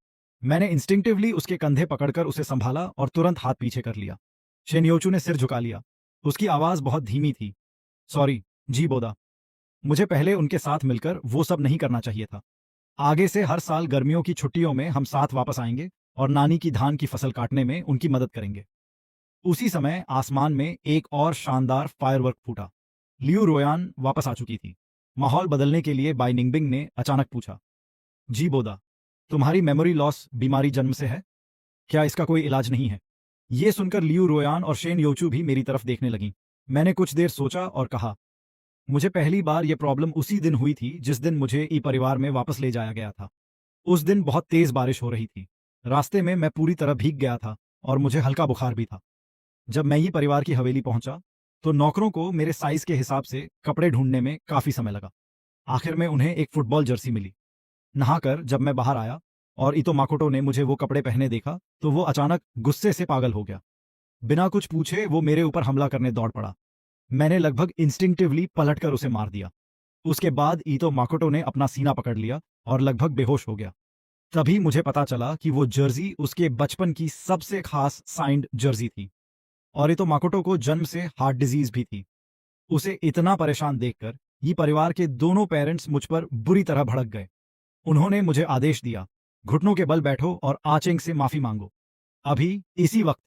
मैंने इंस्टिंक्टिवली उसके कंधे पकड़कर उसे संभाला और तुरंत हाथ पीछे कर लिया। शेनयोचू ने सिर झुका लिया। उसकी आवाज बहुत धीमी थी, सॉरी जी बोदा, मुझे पहले उनके साथ मिलकर वो सब नहीं करना चाहिए था। आगे से हर साल गर्मियों की छुट्टियों में हम साथ वापस आएंगे और नानी की धान की फसल काटने में उनकी मदद करेंगे। उसी समय आसमान में एक और शानदार फायरवर्क फूटा। लियू रोयान वापस आ चुकी थी। माहौल बदलने के लिए बाई निंगबिंग ने अचानक पूछा, जी बोदा, तुम्हारी मेमोरी लॉस बीमारी जन्म से है? क्या इसका कोई इलाज नहीं है? ये सुनकर लियू रोयान और शेन योचू भी मेरी तरफ देखने लगी। मैंने कुछ देर सोचा और कहा, मुझे पहली बार यह प्रॉब्लम उसी दिन हुई थी जिस दिन मुझे ई परिवार में वापस ले जाया गया था। उस दिन बहुत तेज बारिश हो रही थी। रास्ते में मैं पूरी तरह भीग गया था और मुझे हल्का बुखार भी था। जब मैं ई परिवार की हवेली पहुंचा तो नौकरों को मेरे साइज के हिसाब से कपड़े ढूंढने में काफी समय लगा। आखिर में उन्हें एक फुटबॉल जर्सी मिली। नहाकर जब मैं बाहर आया और इतो माकोटो ने मुझे वो कपड़े पहने देखा तो वो अचानक गुस्से से पागल हो गया। बिना कुछ पूछे वो मेरे ऊपर हमला करने दौड़ पड़ा। मैंने लगभग इंस्टिंक्टिवली पलटकर उसे मार दिया। उसके बाद ईतो माकोटो ने अपना सीना पकड़ लिया और लगभग बेहोश हो गया। तभी मुझे पता चला कि वो जर्सी उसके बचपन की सबसे खास साइंड जर्सी थी और ईतो माकोटो को जन्म से हार्ट डिजीज भी थी। उसे इतना परेशान देखकर ये परिवार के दोनों पेरेंट्स मुझ पर बुरी तरह भड़क गए। उन्होंने मुझे आदेश दिया, घुटनों के बल बैठो और आचेंग से माफी मांगो। अभी इसी वक्त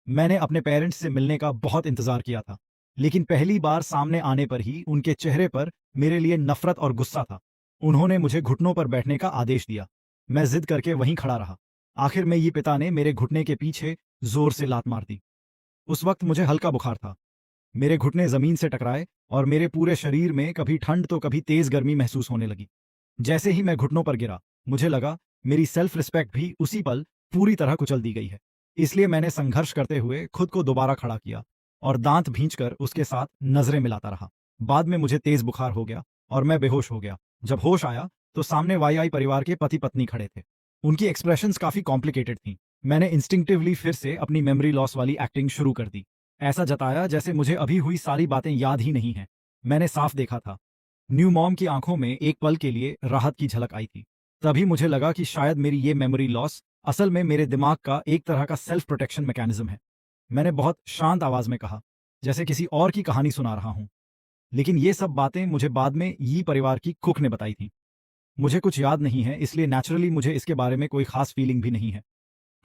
मैंने अपने पेरेंट्स से मिलने का बहुत इंतजार किया था, लेकिन पहली बार सामने आने पर ही उनके चेहरे पर मेरे लिए नफरत और गुस्सा था। उन्होंने मुझे घुटनों पर बैठने का आदेश दिया। मैं जिद करके वहीं खड़ा रहा। आखिर में ये पिता ने मेरे घुटने के पीछे जोर से लात मार दी। उस वक्त मुझे हल्का बुखार था। मेरे घुटने जमीन से टकराए और मेरे पूरे शरीर में कभी ठंड तो कभी तेज गर्मी महसूस होने लगी। जैसे ही मैं घुटनों पर गिरा, मुझे लगा मेरी सेल्फ रिस्पेक्ट भी उसी पल पूरी तरह कुचल दी गई है। इसलिए मैंने संघर्ष करते हुए खुद को दोबारा खड़ा किया और दांत भींचकर उसके साथ नजरें मिलाता रहा। बाद में मुझे तेज बुखार हो गया और मैं बेहोश हो गया। जब होश आया तो सामने वाईआई परिवार के पति पत्नी खड़े थे। उनकी एक्सप्रेशंस काफी कॉम्प्लिकेटेड थी। मैंने इंस्टिंक्टिवली फिर से अपनी मेमोरी लॉस वाली एक्टिंग शुरू कर दी। ऐसा जताया जैसे मुझे अभी हुई सारी बातें याद ही नहीं हैं। मैंने साफ देखा था। न्यू मॉम की आंखों में एक पल के लिए राहत की झलक आई थी। तभी मुझे लगा कि शायद मेरी ये मेमोरी लॉस असल में मेरे दिमाग का एक तरह का सेल्फ प्रोटेक्शन मैकेनिज्म है। मैंने बहुत शांत आवाज में कहा, जैसे किसी और की कहानी सुना रहा हूं। लेकिन ये सब बातें मुझे बाद में यी परिवार की कुक ने बताई थी। मुझे कुछ याद नहीं है, इसलिए नेचुरली मुझे इसके बारे में कोई खास फीलिंग भी नहीं है।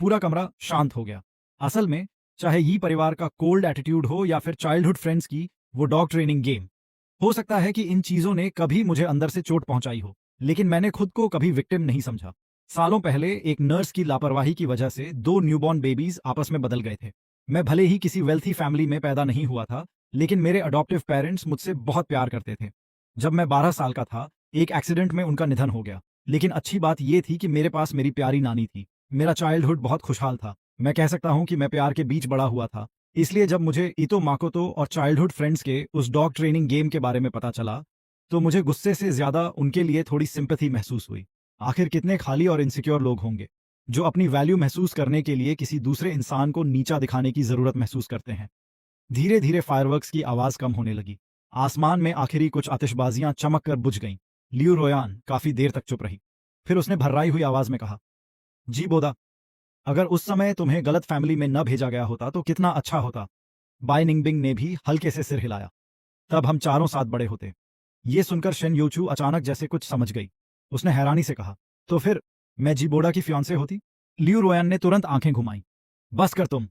पूरा कमरा शांत हो गया। असल में चाहे यी परिवार का कोल्ड एटीट्यूड हो या फिर चाइल्डहुड फ्रेंड्स की वो डॉग ट्रेनिंग गेम, हो सकता है कि इन चीजों ने कभी मुझे अंदर से चोट पहुंचाई हो, लेकिन मैंने खुद को कभी विक्टिम नहीं समझा। सालों पहले एक नर्स की लापरवाही की वजह से 2 न्यूबॉर्न बेबीज आपस में बदल गए थे। मैं भले ही किसी वेल्थी फैमिली में पैदा नहीं हुआ था, लेकिन मेरे अडॉप्टिव पेरेंट्स मुझसे बहुत प्यार करते थे। जब मैं 12 साल का था, एक एक्सीडेंट में उनका निधन हो गया। लेकिन अच्छी बात यह थी कि मेरे पास मेरी प्यारी नानी थी। मेरा चाइल्डहुड बहुत खुशहाल था। मैं कह सकता हूं कि मैं प्यार के बीच बड़ा हुआ था। इसलिए जब मुझे ईतो माकोतो और चाइल्डहुड फ्रेंड्स के उस डॉग ट्रेनिंग गेम के बारे में पता चला, तो मुझे गुस्से से ज्यादा उनके लिए थोड़ी सिंपैथी महसूस हुई। आखिर कितने खाली और इनसिक्योर लोग होंगे जो अपनी वैल्यू महसूस करने के लिए किसी दूसरे इंसान को नीचा दिखाने की जरूरत महसूस करते हैं। धीरे धीरे फायरवर्क्स की आवाज कम होने लगी। आसमान में आखिरी कुछ आतिशबाजियां चमक कर बुझ गईं। लियू रोयान काफी देर तक चुप रही। फिर उसने भर्राई हुई आवाज में कहा, जी बोदा, अगर उस समय तुम्हें गलत फैमिली में न भेजा गया होता तो कितना अच्छा होता। बाय निंगबिंग ने भी हल्के से सिर हिलाया। तब हम चारों साथ बड़े होते। ये सुनकर शेन योचू अचानक जैसे कुछ समझ गई। उसने हैरानी से कहा, तो फिर मैं जीबोडा की फियांसे होती? लियू रोयान ने तुरंत आंखें घुमाई। बस कर तुम।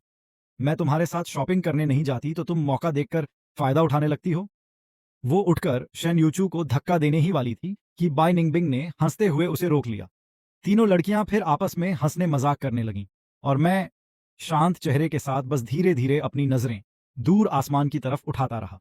मैं तुम्हारे साथ शॉपिंग करने नहीं जाती तो तुम मौका देखकर फायदा उठाने लगती हो। वो उठकर शेन यूचू को धक्का देने ही वाली थी कि बाय निंगबिंग ने हंसते हुए उसे रोक लिया। तीनों लड़कियां फिर आपस में हंसने मजाक करने लगीं और मैं शांत चेहरे के साथ बस धीरे धीरे अपनी नजरें दूर आसमान की तरफ उठाता रहा।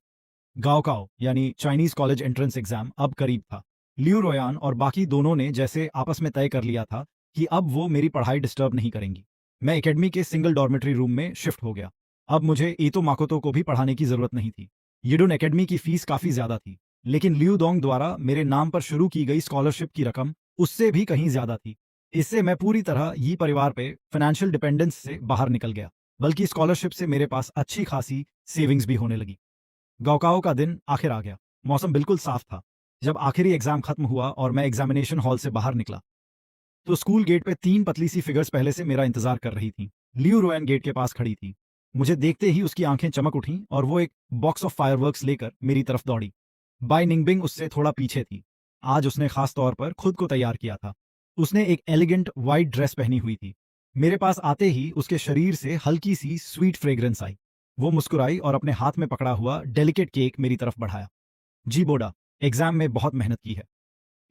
गाओकाओ यानी चाइनीज कॉलेज एंट्रेंस एग्जाम अब करीब था। लियू रोयान और बाकी दोनों ने जैसे आपस में तय कर लिया था कि अब वो मेरी पढ़ाई डिस्टर्ब नहीं करेंगी। मैं एकेडमी के सिंगल डॉर्मेटरी रूम में शिफ्ट हो गया। अब मुझे ईतो माकोतो को भी पढ़ाने की जरूरत नहीं थी। यिडुन एकेडमी की फीस काफी ज्यादा थी, लेकिन लियू दोंग द्वारा मेरे नाम पर शुरू की गई स्कॉलरशिप की रकम उससे भी कहीं ज्यादा थी। इससे मैं पूरी तरह ये परिवार पे फाइनेंशियल डिपेंडेंस से बाहर निकल गया, बल्कि स्कॉलरशिप से मेरे पास अच्छी खासी सेविंग्स भी होने लगी। गाओकाओ का दिन आखिर आ गया। मौसम बिल्कुल साफ था। जब आखिरी एग्जाम खत्म हुआ और मैं एग्जामिनेशन हॉल से बाहर निकला, तो स्कूल गेट पे 3 पतली सी फिगर्स पहले से मेरा इंतजार कर रही थी। लियू रोयन गेट के पास खड़ी थी। मुझे देखते ही उसकी आंखें चमक उठीं और वो एक बॉक्स ऑफ फायरवर्क्स लेकर मेरी तरफ दौड़ी। बाय निंगबिंग उससे थोड़ा पीछे थी। आज उसने खास तौर पर खुद को तैयार किया था। उसने एक एलिगेंट व्हाइट ड्रेस पहनी हुई थी। मेरे पास आते ही उसके शरीर से हल्की सी स्वीट फ्रेग्रेंस आई। वो मुस्कुराई और अपने हाथ में पकड़ा हुआ डेलिकेट केक मेरी तरफ बढ़ाया। जी बोडा, एग्जाम में बहुत मेहनत की है,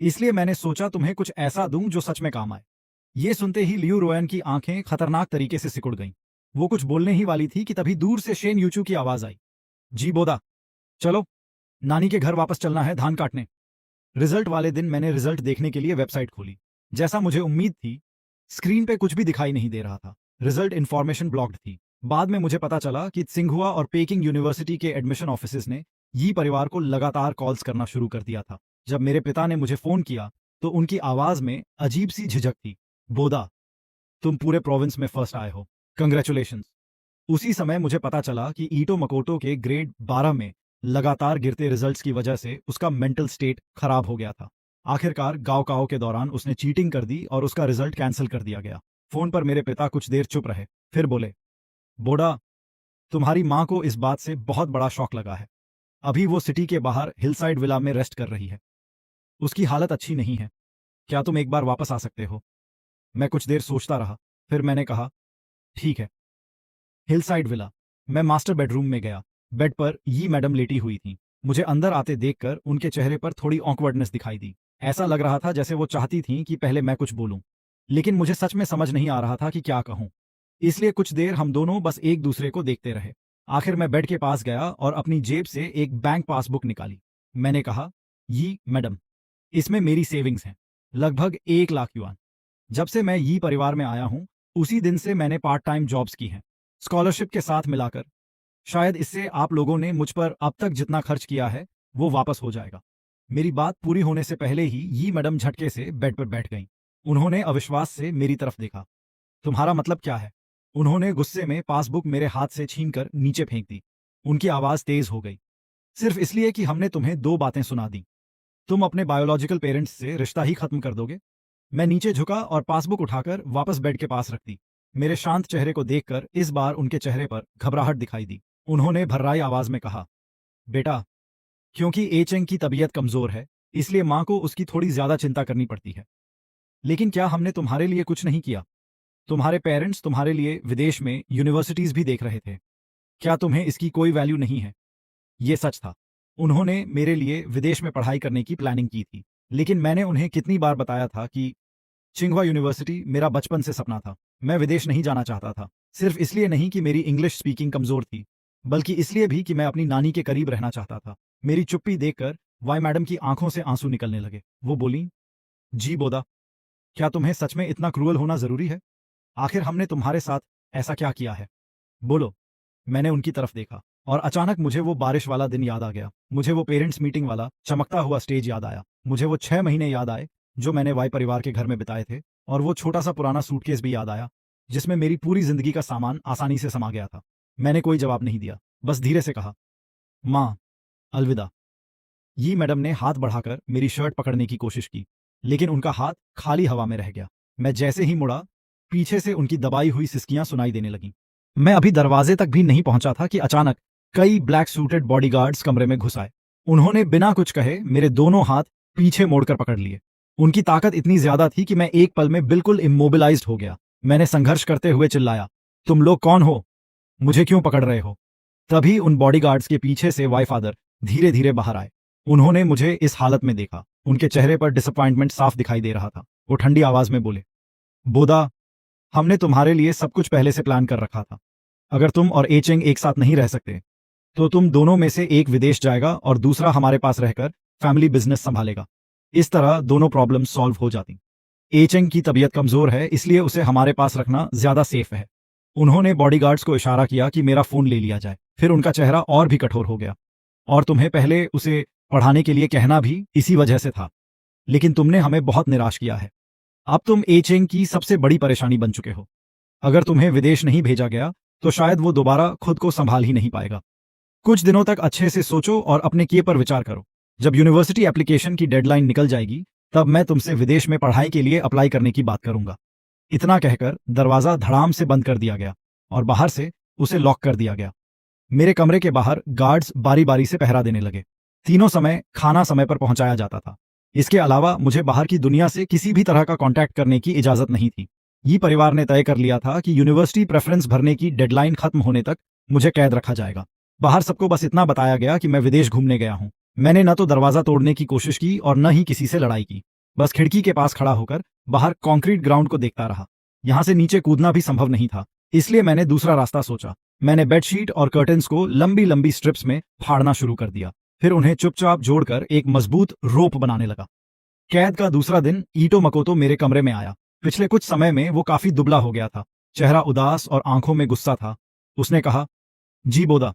इसलिए मैंने सोचा तुम्हें कुछ ऐसा दूं जो सच में काम आए। ये सुनते ही लियू रोयन की आंखें खतरनाक तरीके से सिकुड़ गईं। वो कुछ बोलने ही वाली थी कि तभी दूर से शेन यूचू की आवाज आई, जी बोदा, चलो नानी के घर वापस चलना है धान काटने। रिजल्ट वाले दिन मैंने रिजल्ट देखने के लिए वेबसाइट खोली। जैसा मुझे उम्मीद थी, स्क्रीन पे कुछ भी दिखाई नहीं दे रहा था। रिजल्ट इंफॉर्मेशन ब्लॉक्ड थी। बाद में मुझे पता चला कि सिंघुआ और पेकिंग यूनिवर्सिटी के एडमिशन ऑफिसेज ने यी परिवार को लगातार कॉल्स करना शुरू कर दिया था। जब मेरे पिता ने मुझे फोन किया तो उनकी आवाज में अजीब सी झिझक थी। बोदा, तुम पूरे प्रोविंस में फर्स्ट आए हो, कंग्रेचुलेशंस। उसी समय मुझे पता चला कि ईटो मकोटो के ग्रेड 12 में लगातार गिरते रिजल्ट्स की वजह से उसका मेंटल स्टेट खराब हो गया था। आखिरकार गाँव के दौरान उसने चीटिंग कर दी और उसका रिजल्ट कैंसिल कर दिया गया। फोन पर मेरे पिता कुछ देर चुप रहे, फिर बोले, बोडा, तुम्हारी माँ को इस बात से बहुत बड़ा शॉक लगा है। अभी वो सिटी के बाहर हिलसाइड विला में रेस्ट कर रही है। उसकी हालत अच्छी नहीं है। क्या तुम एक बार वापस आ सकते हो? मैं कुछ देर सोचता रहा, फिर मैंने कहा, ठीक है। Hillside villa. मैं मास्टर बेडरूम में गया। बेड पर ये मैडम लेटी हुई थी। मुझे अंदर आते देखकर उनके चेहरे पर थोड़ी ऑकवर्डनेस दिखाई दी। ऐसा लग रहा था जैसे वो चाहती थीं कि पहले मैं कुछ बोलूं, लेकिन मुझे सच में समझ नहीं आ रहा था कि क्या कहूं। इसलिए कुछ देर हम दोनों बस एक दूसरे को देखते रहे। आखिर मैं बेड के पास गया और अपनी जेब से एक बैंक पासबुक निकाली। मैंने कहा, ये मैडम, इसमें मेरी सेविंग्स हैं, लगभग 1 लाख युआन। जब से मैं ये परिवार में आया हूं, उसी दिन से मैंने पार्ट टाइम जॉब्स की हैं, स्कॉलरशिप के साथ मिलाकर। शायद इससे आप लोगों ने मुझ पर अब तक जितना खर्च किया है वो वापस हो जाएगा। मेरी बात पूरी होने से पहले ही ये मैडम झटके से बेड पर बैठ गईं। उन्होंने अविश्वास से मेरी तरफ देखा। तुम्हारा मतलब क्या है? उन्होंने गुस्से में पासबुक मेरे हाथ से छीनकर नीचे फेंक दी। उनकी आवाज तेज हो गई। सिर्फ इसलिए कि हमने तुम्हें 2 बातें सुना दी, तुम अपने बायोलॉजिकल पेरेंट्स से रिश्ता ही खत्म कर दोगे? मैं नीचे झुका और पासबुक उठाकर वापस बेड के पास रख दी। मेरे शांत चेहरे को देखकर इस बार उनके चेहरे पर घबराहट दिखाई दी। उन्होंने भर्राई आवाज में कहा, बेटा, क्योंकि एचेंग की तबीयत कमजोर है, इसलिए मां को उसकी थोड़ी ज्यादा चिंता करनी पड़ती है। लेकिन क्या हमने तुम्हारे लिए कुछ नहीं किया? तुम्हारे पेरेंट्स तुम्हारे लिए विदेश में यूनिवर्सिटीज भी देख रहे थे। क्या तुम्हें इसकी कोई वैल्यू नहीं है? ये सच था। उन्होंने मेरे लिए विदेश में पढ़ाई करने की प्लानिंग की थी, लेकिन मैंने उन्हें कितनी बार बताया था कि चिंगवा यूनिवर्सिटी मेरा बचपन से सपना था। मैं विदेश नहीं जाना चाहता था, सिर्फ इसलिए नहीं कि मेरी इंग्लिश स्पीकिंग कमजोर थी, बल्कि इसलिए भी कि मैं अपनी नानी के करीब रहना चाहता था। मेरी चुप्पी देखकर वाई मैडम की आंखों से आंसू निकलने लगे। वो बोली, जी बोदा, क्या तुम्हें सच में इतना क्रूअल होना जरूरी है? आखिर हमने तुम्हारे साथ ऐसा क्या किया है? बोलो। मैंने उनकी तरफ देखा और अचानक मुझे वो बारिश वाला दिन याद आ गया। मुझे वो पेरेंट्स मीटिंग वाला चमकता हुआ स्टेज याद आया। मुझे वो 6 महीने याद आए जो मैंने वाई परिवार के घर में बिताए थे, और वो छोटा सा पुराना सूटकेस भी याद आया जिसमें मेरी पूरी जिंदगी का सामान आसानी से समा गया था। मैंने कोई जवाब नहीं दिया, बस धीरे से कहा, माँ, अलविदा। ये मैडम ने हाथ बढ़ाकर मेरी शर्ट पकड़ने की कोशिश की, लेकिन उनका हाथ खाली हवा में रह गया। मैं जैसे ही मुड़ा, पीछे से उनकी दबाई हुई सिसकियां सुनाई देने लगीं। मैं अभी दरवाजे तक भी नहीं पहुंचा था कि अचानक कई ब्लैक सूटेड बॉडीगार्ड्स कमरे में घुस आए। उन्होंने बिना कुछ कहे मेरे दोनों हाथ पीछे मोड़कर पकड़ लिए। उनकी ताकत इतनी ज्यादा थी कि मैं एक पल में बिल्कुल इमोबिलाइज्ड हो गया। मैंने संघर्ष करते हुए चिल्लाया, तुम लोग कौन हो? मुझे क्यों पकड़ रहे हो? तभी उन बॉडीगार्ड्स के पीछे से वाई फादर धीरे धीरे बाहर आए। उन्होंने मुझे इस हालत में देखा। उनके चेहरे पर डिसअपॉइंटमेंट साफ दिखाई दे रहा था। वो ठंडी आवाज में बोले, बोदा, हमने तुम्हारे लिए सब कुछ पहले से प्लान कर रखा था। अगर तुम और एचेंग एक साथ नहीं रह सकते, तो तुम दोनों में से एक विदेश जाएगा और दूसरा हमारे पास रहकर फैमिली बिजनेस संभालेगा। इस तरह दोनों प्रॉब्लम सॉल्व हो जाती। एचेंग की तबीयत कमजोर है, इसलिए उसे हमारे पास रखना ज्यादा सेफ है। उन्होंने बॉडीगार्ड्स को इशारा किया कि मेरा फोन ले लिया जाए। फिर उनका चेहरा और भी कठोर हो गया। और तुम्हें पहले उसे पढ़ाने के लिए कहना भी इसी वजह से था, लेकिन तुमने हमें बहुत निराश किया है। अब तुम एचेंग की सबसे बड़ी परेशानी बन चुके हो। अगर तुम्हें विदेश नहीं भेजा गया तो शायद वो दोबारा खुद को संभाल ही नहीं पाएगा। कुछ दिनों तक अच्छे से सोचो और अपने किए पर विचार करो। जब यूनिवर्सिटी एप्लीकेशन की डेडलाइन निकल जाएगी, तब मैं तुमसे विदेश में पढ़ाई के लिए अप्लाई करने की बात करूंगा। इतना कहकर दरवाजा धड़ाम से बंद कर दिया गया और बाहर से उसे लॉक कर दिया गया। मेरे कमरे के बाहर गार्ड्स बारी बारी से पहरा देने लगे। तीनों समय खाना समय पर पहुंचाया जाता था। इसके अलावा मुझे बाहर की दुनिया से किसी भी तरह का कांटेक्ट करने की इजाजत नहीं थी। ये परिवार ने तय कर लिया था कि यूनिवर्सिटी प्रेफरेंस भरने की डेडलाइन खत्म होने तक मुझे कैद रखा जाएगा। बाहर सबको बस इतना बताया गया कि मैं विदेश घूमने गया हूं। मैंने न तो दरवाजा तोड़ने की कोशिश की और न ही किसी से लड़ाई की। बस खिड़की के पास खड़ा होकर बाहर कंक्रीट ग्राउंड को देखता रहा। यहां से नीचे कूदना भी संभव नहीं था, इसलिए मैंने दूसरा रास्ता सोचा। मैंने बेडशीट और कर्टन्स को लंबी लंबी स्ट्रिप्स में फाड़ना शुरू कर दिया, फिर उन्हें चुपचाप जोड़कर एक मजबूत रोप बनाने लगा। कैद का दूसरा दिन ईटो मकोतो मेरे कमरे में आया। पिछले कुछ समय में वो काफी दुबला हो गया था, चेहरा उदास और आंखों में गुस्सा था। उसने कहा, जी बोदा,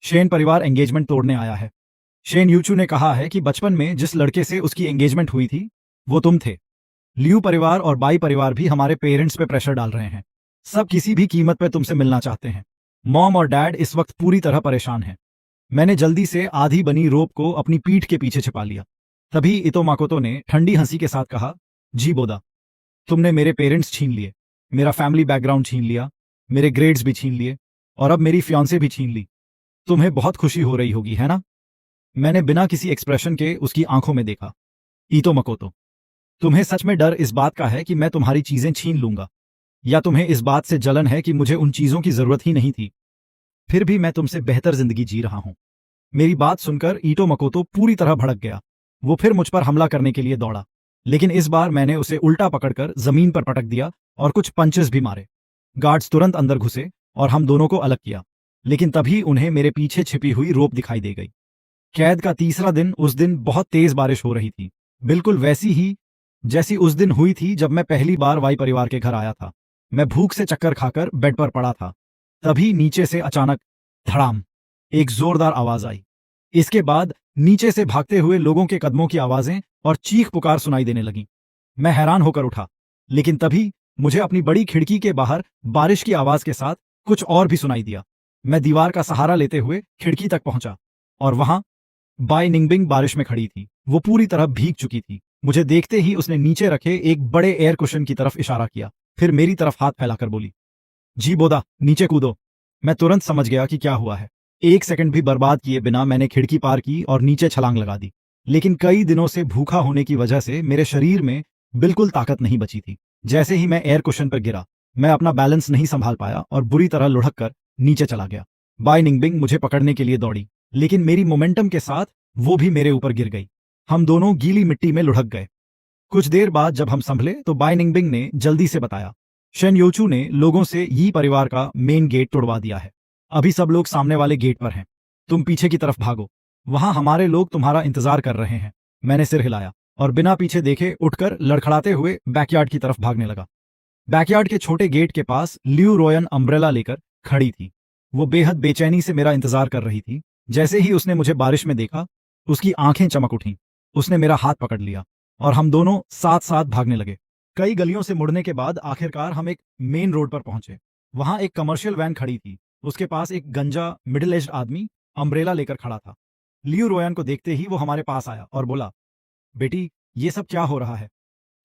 शेन परिवार एंगेजमेंट तोड़ने आया है। शेन यूचू ने कहा है कि बचपन में जिस लड़के से उसकी एंगेजमेंट हुई थी वो तुम थे। लियू परिवार और बाई परिवार भी हमारे पेरेंट्स पे प्रेशर डाल रहे हैं। सब किसी भी कीमत पर तुमसे मिलना चाहते हैं। मॉम और डैड इस वक्त पूरी तरह परेशान हैं। मैंने जल्दी से आधी बनी रोप को अपनी पीठ के पीछे छिपा लिया। तभी इतो माकोतो ने ठंडी हंसी के साथ कहा, जी बोदा, तुमने मेरे पेरेंट्स छीन लिए, मेरा फैमिली बैकग्राउंड छीन लिया, मेरे ग्रेड्स भी छीन लिए और अब मेरी फियांसे भी छीन ली। तुम्हें बहुत खुशी हो रही होगी, है ना? मैंने बिना किसी एक्सप्रेशन के उसकी आंखों में देखा। ईतो मकोतो, तुम्हें सच में डर इस बात का है कि मैं तुम्हारी चीजें छीन लूंगा, या तुम्हें इस बात से जलन है कि मुझे उन चीजों की जरूरत ही नहीं थी, फिर भी मैं तुमसे बेहतर जिंदगी जी रहा हूं? मेरी बात सुनकर ईटो मकोतो पूरी तरह भड़क गया। वो फिर मुझ पर हमला करने के लिए दौड़ा, लेकिन इस बार मैंने उसे उल्टा पकड़कर जमीन पर पटक दिया और कुछ पंचेस भी मारे। गार्ड्स तुरंत अंदर घुसे और हम दोनों को अलग किया, लेकिन तभी उन्हें मेरे पीछे छिपी हुई रोप दिखाई दे गई। कैद का तीसरा दिन, उस दिन बहुत तेज बारिश हो रही थी, बिल्कुल वैसी ही जैसी उस दिन हुई थी जब मैं पहली बार वाई परिवार के घर आया था। मैं भूख से चक्कर खाकर बेड पर पड़ा था। तभी नीचे से अचानक धड़ाम एक जोरदार आवाज आई। इसके बाद नीचे से भागते हुए लोगों के कदमों की आवाजें और चीख पुकार सुनाई देने लगी। मैं हैरान होकर उठा, लेकिन तभी मुझे अपनी बड़ी खिड़की के बाहर बारिश की आवाज के साथ कुछ और भी सुनाई दिया। मैं दीवार का सहारा लेते हुए खिड़की तक पहुंचा और वहां बाई निंगबिंग बारिश में खड़ी थी। वो पूरी तरह भीग चुकी थी। मुझे देखते ही उसने नीचे रखे एक बड़े एयर कुशन की तरफ इशारा किया, फिर मेरी तरफ हाथ फैलाकर बोली, जी बोदा, नीचे कूदो। मैं तुरंत समझ गया कि क्या हुआ है। एक सेकंड भी बर्बाद किए बिना मैंने खिड़की पार की और नीचे छलांग लगा दी। लेकिन कई दिनों से भूखा होने की वजह से मेरे शरीर में बिल्कुल ताकत नहीं बची थी। जैसे ही मैं एयर कुशन पर गिरा, मैं अपना बैलेंस नहीं संभाल पाया और बुरी तरह लुढ़क कर नीचे चला गया। बाई निंगबिंग मुझे पकड़ने के लिए दौड़ी, लेकिन मेरी मोमेंटम के साथ वो भी मेरे ऊपर गिर गई। हम दोनों गीली मिट्टी में लुढ़क गए। कुछ देर बाद जब हम संभले तो बाई निंगबिंग ने जल्दी से बताया, शेन योचू ने लोगों से यी परिवार का मेन गेट तोड़वा दिया है। अभी सब लोग सामने वाले गेट पर हैं। तुम पीछे की तरफ भागो, वहां हमारे लोग तुम्हारा इंतजार कर रहे हैं। मैंने सिर हिलाया और बिना पीछे देखे उठकर लड़खड़ाते हुए बैकयार्ड की तरफ भागने लगा। बैकयार्ड के छोटे गेट के पास लियू रोयन अम्ब्रेला लेकर खड़ी थी। वो बेहद बेचैनी से मेरा इंतजार कर रही थी। जैसे ही उसने मुझे बारिश में देखा, उसकी आंखें चमक उठीं। उसने मेरा हाथ पकड़ लिया और हम दोनों साथ साथ भागने लगे। कई गलियों से मुड़ने के बाद आखिरकार हम एक मेन रोड पर पहुंचे। वहां एक कमर्शियल वैन खड़ी थी। उसके पास एक गंजा मिडिल एज्ड आदमी अम्ब्रेला लेकर खड़ा था। लियू रोयन को देखते ही वो हमारे पास आया और बोला, बेटी, ये सब क्या हो रहा है?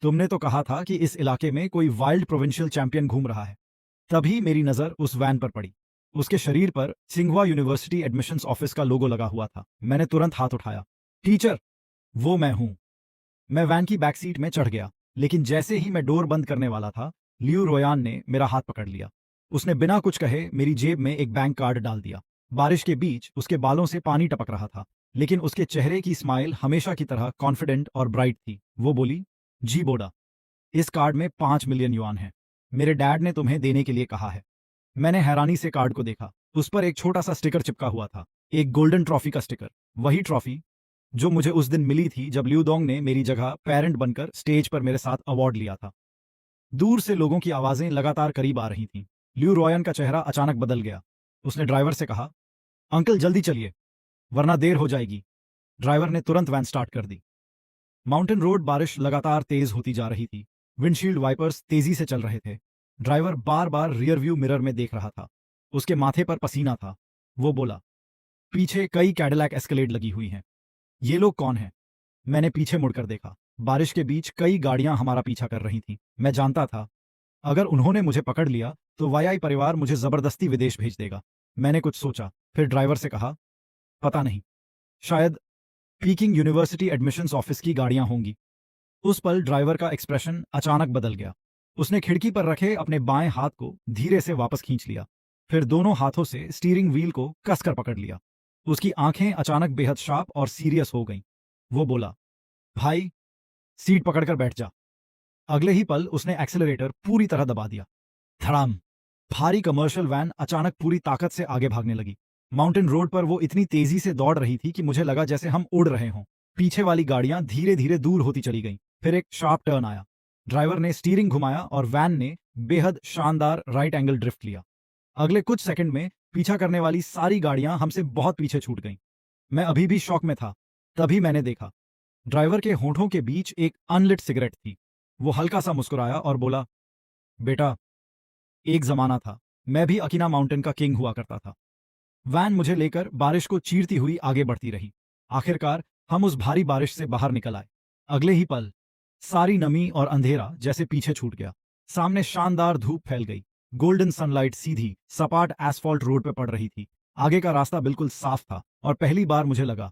तुमने तो कहा था कि इस इलाके में कोई वाइल्ड प्रोविंशियल चैंपियन घूम रहा है। तभी मेरी नजर उस वैन पर पड़ी। उसके शरीर पर सिंघवा यूनिवर्सिटी एडमिशंस ऑफिस का लोगो लगा हुआ था। मैंने तुरंत हाथ उठाया। टीचर, वो मैं हूं। मैं वैन की बैक सीट में चढ़ गया, लेकिन जैसे ही मैं डोर बंद करने वाला था, लियू रोयान ने मेरा हाथ पकड़ लिया। उसने बिना कुछ कहे मेरी जेब में एक बैंक कार्ड डाल दिया। बारिश के बीच उसके बालों से पानी टपक रहा था, लेकिन उसके चेहरे की स्माइल हमेशा की तरह कॉन्फिडेंट और ब्राइट थी। वो बोली, जी बोडा, इस कार्ड में 5 मिलियन युआन है। मेरे डैड ने तुम्हें देने के लिए कहा है। मैंने हैरानी से कार्ड को देखा। उस पर एक छोटा सा स्टिकर चिपका हुआ था, एक गोल्डन ट्रॉफी का स्टिकर। वही ट्रॉफी जो मुझे उस दिन मिली थी जब ल्यूडोंग ने मेरी जगह पेरेंट बनकर स्टेज पर मेरे साथ अवार्ड लिया था। दूर से लोगों की आवाजें लगातार करीब आ रही थीं। ल्यू रॉयन का चेहरा अचानक बदल गया। उसने ड्राइवर से कहा, अंकल जल्दी चलिए, वरना देर हो जाएगी। ड्राइवर ने तुरंत वैन स्टार्ट कर दी। माउंटेन रोड बारिश लगातार तेज होती जा रही थी। विंडशील्ड वाइपर्स तेजी से चल रहे थे। ड्राइवर बार बार रियर व्यू मिरर में देख रहा था। उसके माथे पर पसीना था। वो बोला, पीछे कई कैडिलैक एस्केलेड लगी हुई हैं। ये लोग कौन हैं? मैंने पीछे मुड़कर देखा। बारिश के बीच कई गाड़ियां हमारा पीछा कर रही थीं। मैं जानता था, अगर उन्होंने मुझे पकड़ लिया तो वाई परिवार मुझे जबरदस्ती विदेश भेज देगा। मैंने कुछ सोचा, फिर ड्राइवर से कहा, पता नहीं, शायद पीकिंग यूनिवर्सिटी एडमिशंस ऑफिस की गाड़ियां होंगी। उस पल ड्राइवर का एक्सप्रेशन अचानक बदल गया। उसने खिड़की पर रखे अपने बाएं हाथ को धीरे से वापस खींच लिया, फिर दोनों हाथों से स्टीयरिंग व्हील को कसकर पकड़ लिया। उसकी आंखें अचानक बेहद शार्प और सीरियस हो गईं। वो बोला, भाई, सीट पकड़कर बैठ जा। अगले ही पल उसने एक्सेलरेटर पूरी तरह दबा दिया। धड़ाम! भारी कमर्शियल वैन अचानक पूरी ताकत से आगे भागने लगी। माउंटेन रोड पर वो इतनी तेजी से दौड़ रही थी कि मुझे लगा जैसे हम उड़ रहे हों। पीछे वाली गाड़ियां धीरे धीरे दूर होती चली गईं। फिर एक शार्प टर्न आया। ड्राइवर ने स्टीयरिंग घुमाया और वैन ने बेहद शानदार राइट एंगल ड्रिफ्ट लिया। अगले कुछ सेकंड में पीछा करने वाली सारी गाड़ियां हमसे बहुत पीछे छूट गईं। मैं अभी भी शॉक में था। तभी मैंने देखा, ड्राइवर के होठों के बीच एक अनलिट सिगरेट थी। वो हल्का सा मुस्कुराया और बोला, बेटा, एक जमाना था, मैं भी अकीना माउंटेन का किंग हुआ करता था। वैन मुझे लेकर बारिश को चीरती हुई आगे बढ़ती रही। आखिरकार हम उस भारी बारिश से बाहर निकल आए। अगले ही पल सारी नमी और अंधेरा जैसे पीछे छूट गया। सामने शानदार धूप फैल गई। गोल्डन सनलाइट सीधी सपाट एस्फॉल्ट रोड पे पड़ रही थी। आगे का रास्ता बिल्कुल साफ था और पहली बार मुझे लगा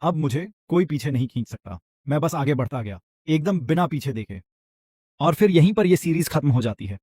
अब मुझे कोई पीछे नहीं खींच सकता। मैं बस आगे बढ़ता गया, एकदम बिना पीछे देखे। और फिर यहीं पर यह सीरीज खत्म हो जाती है।